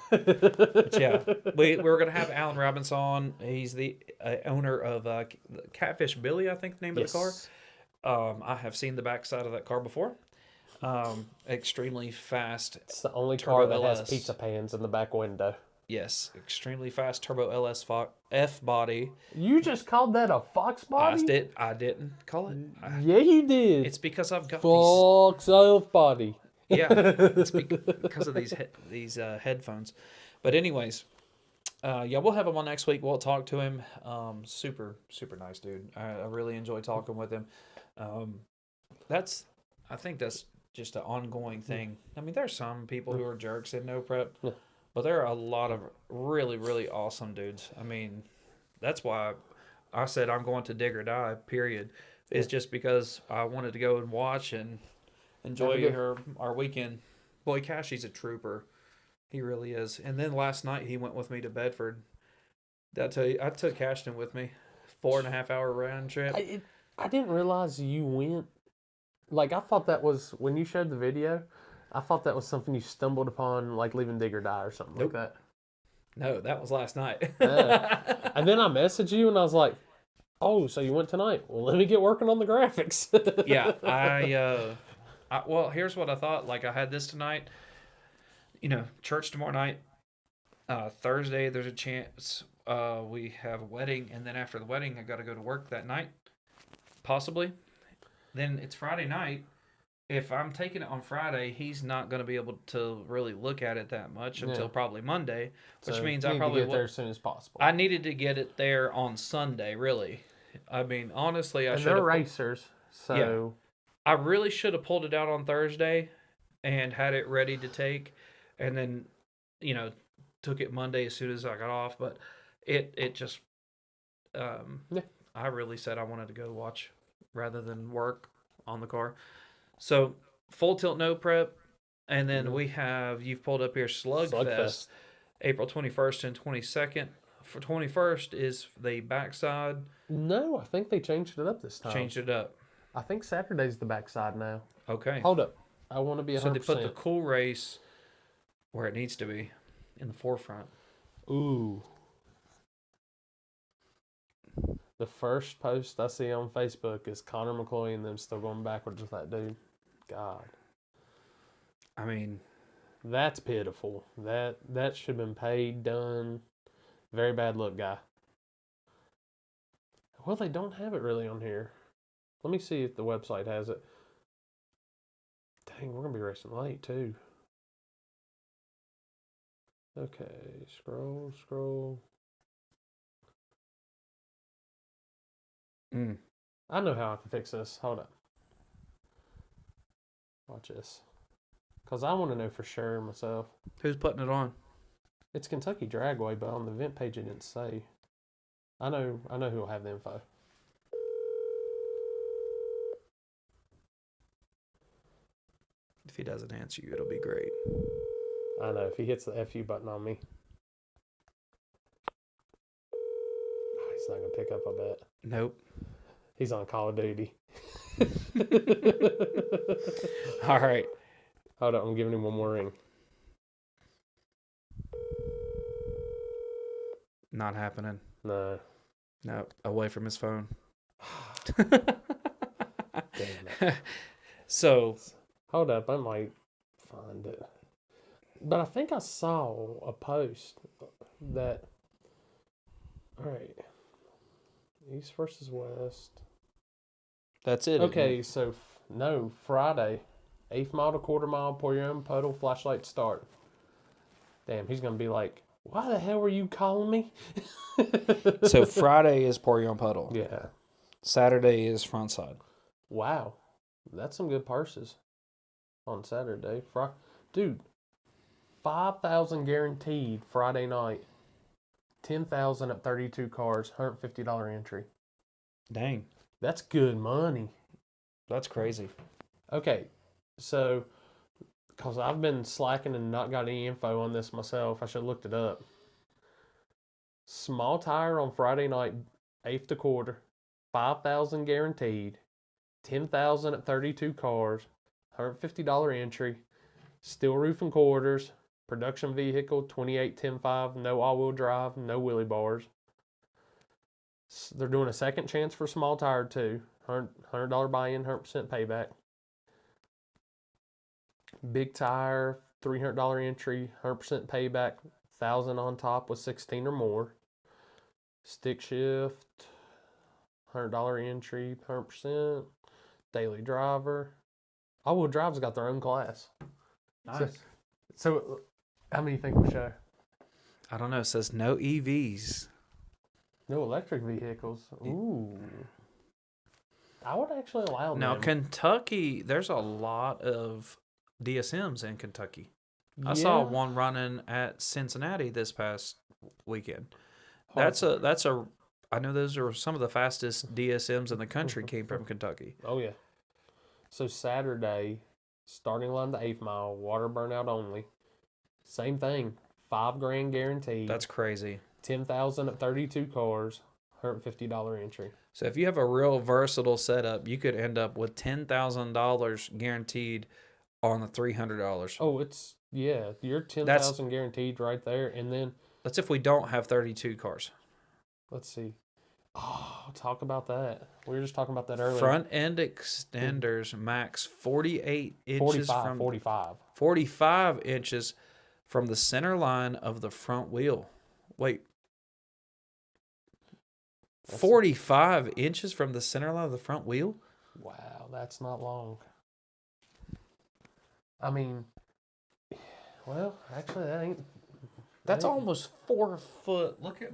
But yeah, we're gonna have Alan Robinson on. He's the owner of Catfish Billy, I think the name of the car. I have seen the backside of that car before. Extremely fast. It's the only Turbo car that has LS. pizza pans in the back window. Yes, extremely fast turbo LS F body. You just called that a Fox body? I didn't call it. Yeah, you did. It's because I've got Fox Elf body. Yeah, it's because of these headphones. But anyways, yeah, we'll have him on next week. We'll talk to him. Super nice dude. I really enjoy talking with him. I think that's just an ongoing thing. I mean, there's some people who are jerks in no prep, but there are a lot of really awesome dudes. I mean, that's why I said I'm going to Dig or Die. Period. It's just because I wanted to go and watch and enjoy our weekend. Boy, Cashy's a trooper. He really is. And then last night he went with me to Bedford. Did I tell you? I took Cashton with me. 4.5 hour round trip. I didn't realize you went. Like, I thought that was, when you showed the video, I thought that was something you stumbled upon, like leaving Dig or Die or something like that. No, that was last night. And then I messaged you and I was like, oh, so you went tonight? Well, let me get working on the graphics. Yeah, well, here's what I thought. Like, I had this tonight. Church tomorrow night. Thursday, there's a chance we have a wedding, and then after the wedding, I got to go to work that night, possibly. Then it's Friday night. If I'm taking it on Friday, he's not going to be able to really look at it that much until probably Monday, which means I probably get there as soon as possible. I needed to get it there on Sunday, really. I mean, honestly, I should have. They're racers, so yeah. I really should have pulled it out on Thursday and had it ready to take, and then, took it Monday as soon as I got off. But it just, I really said I wanted to go watch rather than work on the car. So Full Tilt no prep, and then we have, you've pulled up here, Slugfest. April 21st and 22nd. For 21st is the backside. No, I think they changed it up this time. Changed it up. I think Saturday's the backside now. Okay. Hold up. I want to be 100%. So they put the cool race where it needs to be, in the forefront. Ooh. The first post I see on Facebook is Connor McCoy and them still going backwards with that dude. God. I mean, that's pitiful. That should have been paid, done. Very bad look, guy. Well, they don't have it really on here. Let me see if the website has it. Dang, we're going to be racing late, too. Okay, scroll. I know how I can fix this. Hold up. Watch this. Because I want to know for sure myself. Who's putting it on? It's Kentucky Dragway, but on the event page it didn't say. I know who will have the info. If he doesn't answer you, it'll be great. I know, if he hits the FU button on me. Oh, he's not going to pick up, I bet. Nope. He's on Call of Duty. All right. Hold up, I'm giving him one more ring. Not happening. No. No, away from his phone. Damn it. So, Hold up, I might find it. But I think I saw a post that... Alright. East versus West. that's it. Okay, so no, Friday, 8th mile to quarter mile, pour your own puddle, flashlight start. Damn, he's gonna be like, why the hell were you calling me? So Friday is pour your own puddle. Yeah. Saturday is front side. Wow, that's some good purses on Saturday. Dude, 5,000 guaranteed Friday night. 10,000 at 32 cars, $150 entry. Dang, That's good money. that's crazy. Okay, so because I've been slacking and not got any info on this myself, I should have looked it up. Small tire on Friday night, 8th to quarter, 5,000 guaranteed, 10,000 at 32 cars, $150 entry, steel roof and quarters, production vehicle 28-10-5, no all-wheel drive, no wheelie bars. They're doing a second chance for small tire too, $100 buy-in, 100% payback. Big tire, $300 entry, 100% payback, 1,000 on top with 16 or more. Stick shift, $100 entry, 100%. Daily driver. All-wheel drive's got their own class. Nice. So how many you think will show? I don't know. It says no EVs. No electric vehicles. Ooh. I would actually allow Now, them. Kentucky, there's a lot of DSMs in Kentucky. I saw one running at Cincinnati this past weekend. That's a. I know those are some of the fastest DSMs in the country came from Kentucky. Oh, yeah. So Saturday, starting line to 8th mile, water burnout only. Same thing. $5,000 guaranteed. That's crazy. 10,000 at 32 cars, $150 entry. So if you have a real versatile setup, you could end up with $10,000 guaranteed on the $300. Oh, it's you're 10,000 guaranteed right there. And then That's if we don't have 32 cars. let's see. Oh, talk about that. We were just talking about that earlier. Front end extenders max 48 inches 45 inches from the center line of the front wheel. Wait. 45 inches from the center line of the front wheel? Wow, that's not long. I mean, well, actually, that ain't. That's almost 4 foot. Look at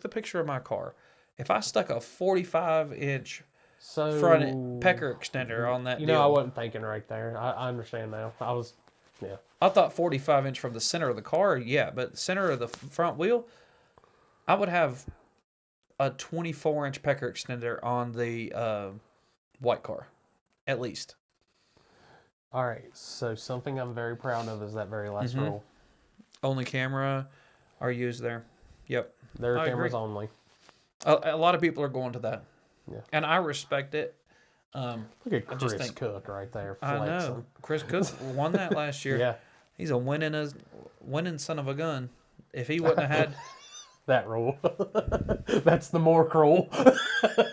the picture of my car. If I stuck a 45-inch front pecker extender on that, I wasn't thinking right there. I understand now. I thought 45-inch from the center of the car, but center of the front wheel, I would have a 24-inch pecker extender on the white car, at least. All right, so something I'm very proud of is that very last rule. Only camera are used there. Yep. There are I cameras agree. only. A lot of people are going to that. Yeah. And I respect it. Look at Chris Cook right there. I know. Chris Cook won that last year. Yeah. He's a winning son of a gun. If he wouldn't have had that rule, that's the more cruel.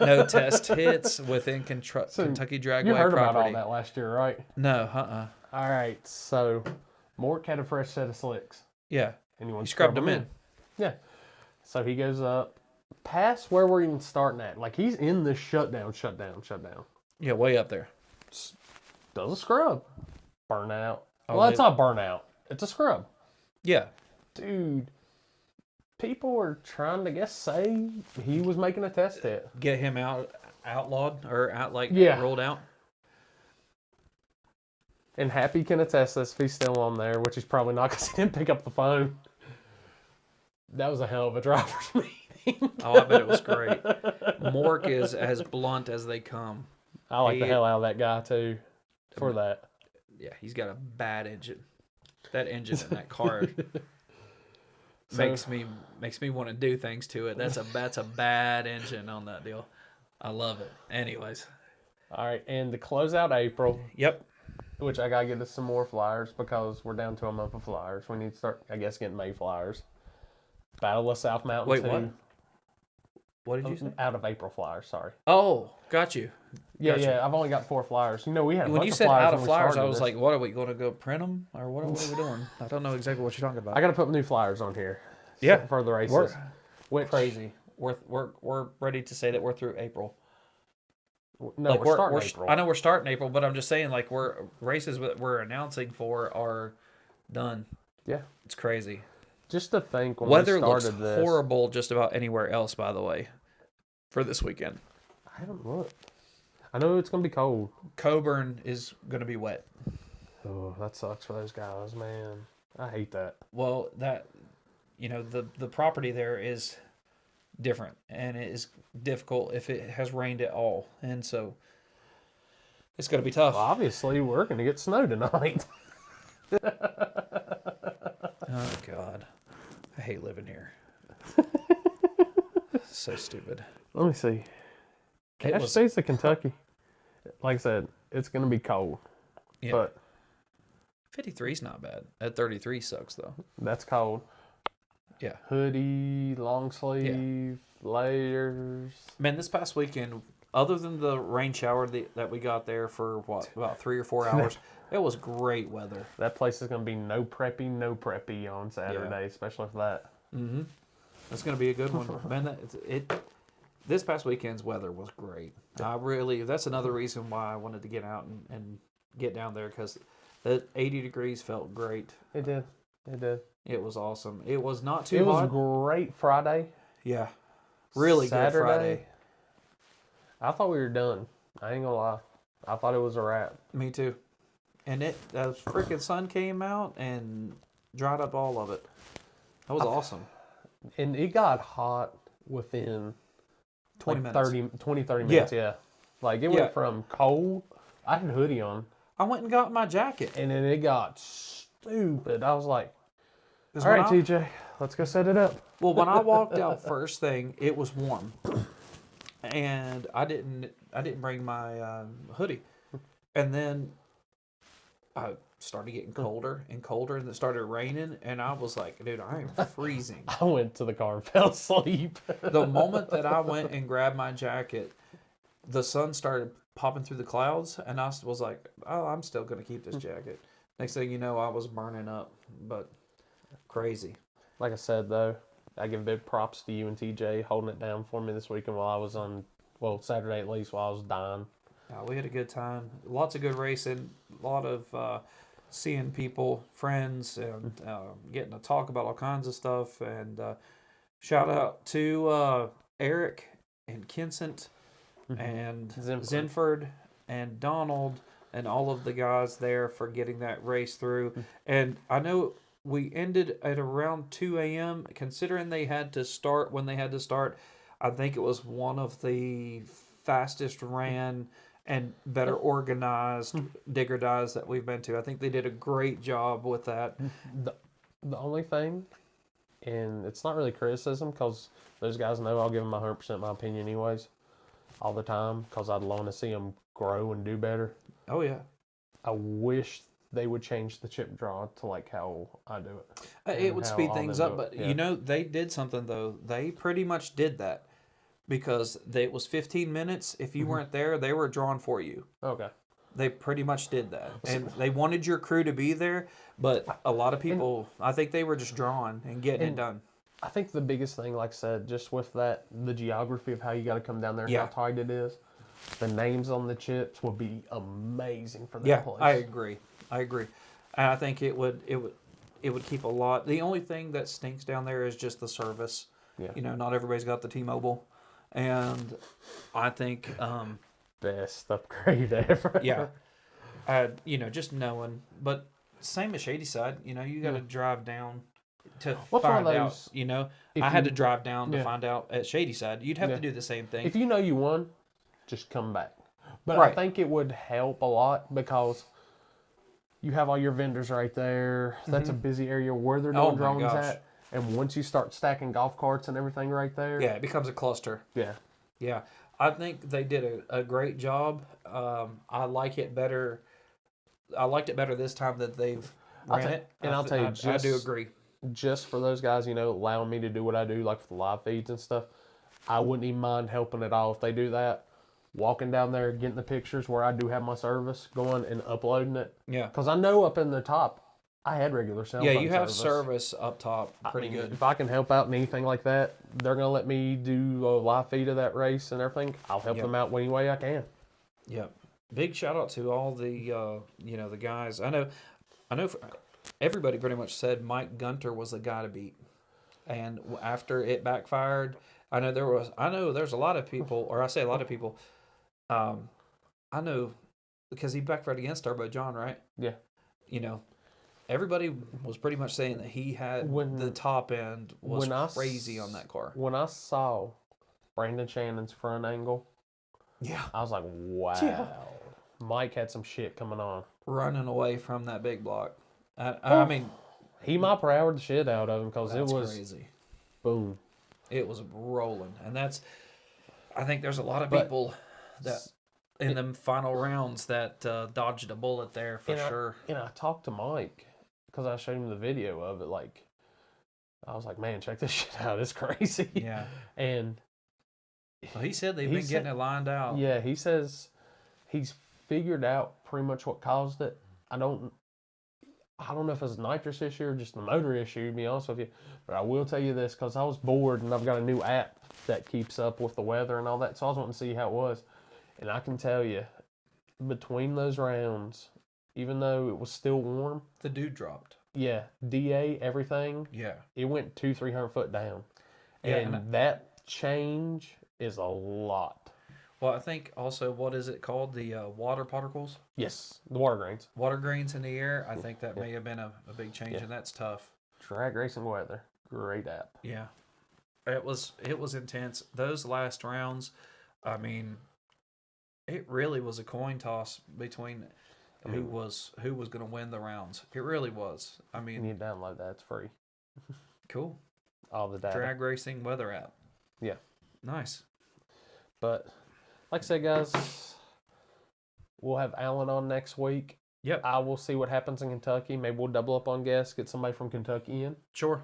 no test hits within Kentucky Dragway You heard property. about all that last year, right? No, All right, so Mort had a fresh set of slicks. Yeah. And he scrubbed them in. Yeah. So he goes up past where we're even starting at. Like he's in the shutdown. Yeah, way up there. Does a scrub. Burnout. Oh, Well, it's not burnout. It's a scrub. Yeah. Dude. people were trying to say he was making a test hit. Get him outlawed or Yeah. ruled out. And Happy can attest this if he's still on there, which he's probably not because he didn't pick up the phone. That was a hell of a driver's meeting. Oh, I bet it was great. Mork is as blunt as they come. I like the hell out of that guy too for that. Yeah, he's got a bad engine. That engine in that car makes me want to do things to it. That's a bad engine on that deal. I love it. Anyways. All right, and to close out April. Yep. Which I gotta get us some more flyers because we're down to a month of flyers. We need to start, I guess, getting May flyers. Battle of South Mountain. Wait, 2. what? What did you say? Out of April flyers, sorry. Oh, got you. Yeah, I've only got 4 flyers. You know, we had a when bunch you of said flyers out when of we flyers, I started was this. like, what are we going to go print them or what are we doing? I don't know exactly what you're talking about. I gotta put new flyers on here. Yeah. For the races. Which crazy. We're ready to say that we're through April. No, Like we're starting April. I know we're starting April, but I'm just saying, like, races that we're announcing for are done. Yeah. It's crazy. Just to think when Weather we looks started this. horrible just about anywhere else, by the way, for this weekend. I haven't looked. I know it's going to be cold. Coburn is going to be wet. Oh, that sucks for those guys, man. I hate that. Well, the property there is different, and it is difficult if it has rained at all, and so it's going to be tough. Well, obviously, we're going to get snow tonight. Oh, God. I hate living here. So stupid. Let me see. Cache States of Kentucky. Like I said, it's going to be cold. Yeah. But 53 is not bad. At 33 sucks, though. that's cold. Yeah. Hoodie, long sleeve, layers. Man, this past weekend, other than the rain shower that we got there for, about 3 or 4 hours, it was great weather. That place is going to be no preppy on Saturday, especially for that. Mm-hmm. That's going to be a good one. Man, this past weekend's weather was great. That's another reason why I wanted to get out and get down there, because the 80 degrees felt great. It did. It was awesome. It was not too hot. It was great Friday. Yeah. Really Saturday, good Friday. I thought we were done. I ain't gonna lie. I thought it was a wrap. Me too. And the freaking sun came out and dried up all of it. That was awesome. And it got hot within 20 like minutes. 30 minutes, yeah. Like it went from cold. I had a hoodie on. I went and got my jacket. And then it got stupid. I was like, all right, TJ, let's go set it up. Well, when I walked out first thing, it was warm. And I didn't bring my hoodie. And then I started getting colder and colder, and it started raining, and I was like, dude, I am freezing. I went to the car and fell asleep. The moment that I went and grabbed my jacket, the sun started popping through the clouds, and I was like, oh, I'm still going to keep this jacket. Next thing you know, I was burning up, but crazy. Like I said, though, I give big props to you and TJ holding it down for me this weekend while I was Saturday at least, while I was dying. We had a good time. Lots of good racing. A lot of seeing people, friends, and getting to talk about all kinds of stuff. And shout out to Eric and Kinsent and Zinford and Donald and all of the guys there for getting that race through. And I know we ended at around 2 a.m. Considering they had to start when they had to start, I think it was one of the fastest ran and better organized digger dives that we've been to. I think they did a great job with that. The only thing, and it's not really criticism because those guys know I'll give them 100% my opinion anyways, all the time, because I'd want to see them grow and do better. Oh, yeah. I wish they would change the chip draw to like how I do it. It would speed things up, but you know, they did something though. They pretty much did that. Because it was 15 minutes. If you weren't there, they were drawn for you. Okay. They pretty much did that. And they wanted your crew to be there, but a lot of people, I think they were just drawn and getting it done. I think the biggest thing, like I said, just with that, the geography of how you got to come down there and how tight it is, the names on the chips would be amazing for that place. I agree. And I think it would it would keep a lot. The only thing that stinks down there is just the service. Yeah. You know, not everybody's got the T-Mobile, and I think, Best upgrade ever. yeah, just knowing. But same as Shadyside, you got to drive down to What's one of find out. those- I had you- to drive down to Yeah. find out at Shadyside. You'd have Yeah. to do the same thing. If you know you won, just come back. But I Right. think it would help a lot because you have all your vendors right there. That's a busy area where they're Oh doing my drones gosh. at. And once you start stacking golf carts and everything right there. Yeah, it becomes a cluster. Yeah. Yeah, I think they did a great job. I like it better. I liked it better this time that they've ran it. I'll tell you, I do agree. Just for those guys, allowing me to do what I do, like for the live feeds and stuff, I wouldn't even mind helping at all if they do that. Walking down there, getting the pictures where I do have my service going and uploading it. Yeah. Because I know up in the top, I had regular cell Yeah, phone you have service. service up top. Pretty good. If I can help out in anything like that, they're going to let me do a live feed of that race and everything. I'll help Yep. them out any way I can. Yeah. Big shout out to all the the guys. I know everybody pretty much said Mike Gunter was the guy to beat. And after it backfired, I know there's a lot of people, or I say a lot of people, I know because he backfired against Turbo John, right? Yeah. Everybody was pretty much saying that he had the top end was crazy on that car. When I saw Brandon Shannon's front angle, Yeah. I was like, wow. Yeah. Mike had some shit coming on. Running away from that big block. I mean, He might powered the shit out of him because it that's was crazy. boom. It was rolling. And I think there's a lot of But- people that in them final rounds that dodged a bullet there for sure. And I talked to Mike because I showed him the video of it. Like, I was like, man, check this shit out. It's crazy. Yeah. And Well, he said they've been getting it lined out. yeah, he says he's figured out pretty much what caused it. I don't know if it's a nitrous issue or just the motor issue, to be honest with you. But I will tell you this, because I was bored and I've got a new app that keeps up with the weather and all that. So I was wanting to see how it was. And I can tell you, between those rounds, even though it was still warm, The dude dropped. yeah, DA, everything, Yeah. it went 200-300 foot down. Yeah, And and that change is a lot. Well, I think also, what is it called? The water particles? Yes, the water grains. Water grains in the air. I think that may have been a big change, and that's tough. Drag racing weather, great app. Yeah. It was intense. Those last rounds, I mean, it really was a coin toss between who was going to win the rounds. It really was. I You mean, need to download that. It's free. cool. All the data. Drag racing weather app. Yeah. Nice. But like I said, guys, we'll have Alan on next week. Yep. I will see what happens in Kentucky. Maybe we'll double up on guests, get somebody from Kentucky in. Sure.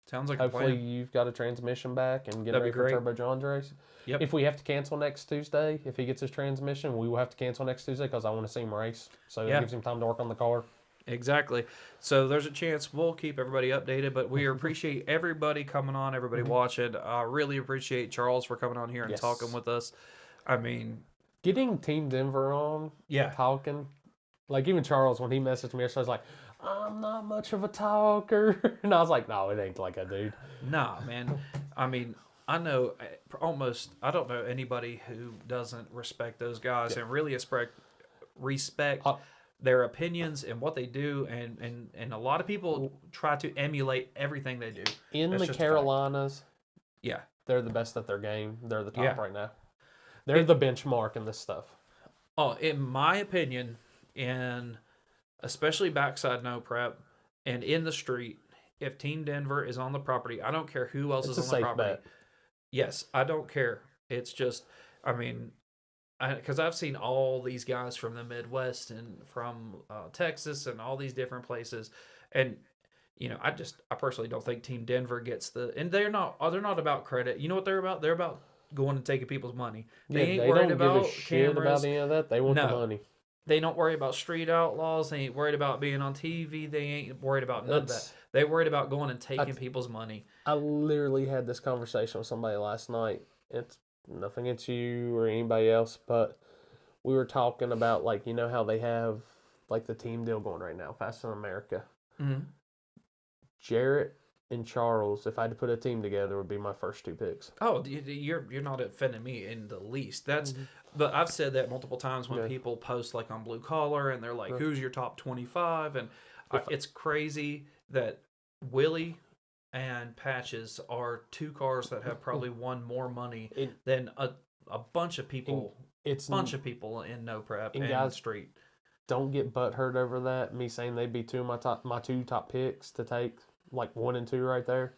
Sounds like a Hopefully plan. you've got a transmission back and get That'd ready be for great. Turbo John's race. Yep. If we have to cancel next Tuesday, if he gets his transmission, we will have to cancel next Tuesday because I want to see him race. So Yeah. it gives him time to work on the car. Exactly. So there's a chance we'll keep everybody updated, but we appreciate everybody coming on, everybody watching. I really appreciate Charles for coming on here and Yes. talking with us. I mean, Getting Team Denver on, yeah. talking, like even Charles, when he messaged me, I was like, I'm not much of a talker. And I was like, no, it ain't like a dude. Nah, man. I mean, I know I don't know anybody who doesn't respect those guys and really respect their opinions and what they do. And a lot of people try to emulate everything they do. In That's the just a fact. Carolinas, Yeah. they're the best at their game. They're the top Yeah. right now. They're the benchmark in this stuff. Oh, in my opinion, and especially backside no prep and in the street, if Team Denver is on the property, I don't care who else It's is a on the safe property. bet. Yes, I don't care. It's just, I mean, because I've seen all these guys from the Midwest and from Texas and all these different places, and I personally don't think Team Denver gets and they're not about credit. You know what they're about? They're about going and taking people's money. They ain't worried don't about give a shit cameras. about any of that. They want the No. money. They don't worry about street outlaws. They ain't worried about being on TV. They ain't worried about none of that. They worried about going and taking people's money. I literally had this conversation with somebody last night. It's nothing against you or anybody else, but we were talking about, like, how they have like the team deal going right now, Fast in America. Mm-hmm. Jarrett and Charles, if I had to put a team together, would be my first 2 picks. Oh, you're not offending me in the least. That's, but I've said that multiple times when people post like on Blue Collar and they're like, "Who's your top 25?" And it's crazy that Willie and Patches are 2 cars that have probably won more money than a bunch of people. It's a bunch of people in no prep and guys, street. Don't get butthurt over that. Me saying they'd be 2 of my 2 top picks to take, like 1 and 2 right there.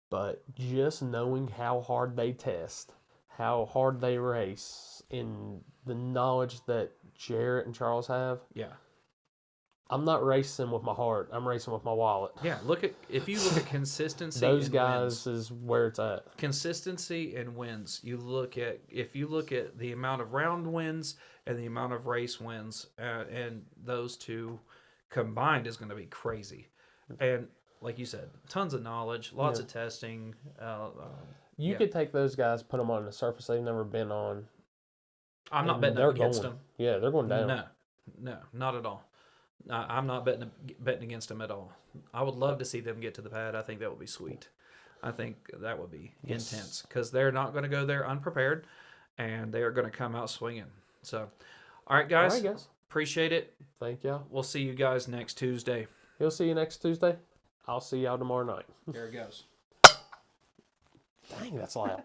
But just knowing how hard they test, how hard they race, and the knowledge that Jarrett and Charles have. Yeah. I'm not racing with my heart. I'm racing with my wallet. Yeah, if you look at consistency, those guys wins, is where it's at. Consistency and wins. If you look at the amount of round wins and the amount of race wins, and those 2 combined is going to be crazy. And like you said, tons of knowledge, lots of testing. You could take those guys, put them on a surface they've never been on. I'm not betting against them. Yeah, they're going down. No, not at all. I'm not betting against them at all. I would love to see them get to the pad. I think that would be sweet. I think that would be intense because they're not going to go there unprepared, and they are going to come out swinging. So, all right, guys. Appreciate it. Thank y'all. We'll see you guys next Tuesday. He'll see you next Tuesday. I'll see y'all tomorrow night. There it goes. Dang, that's loud.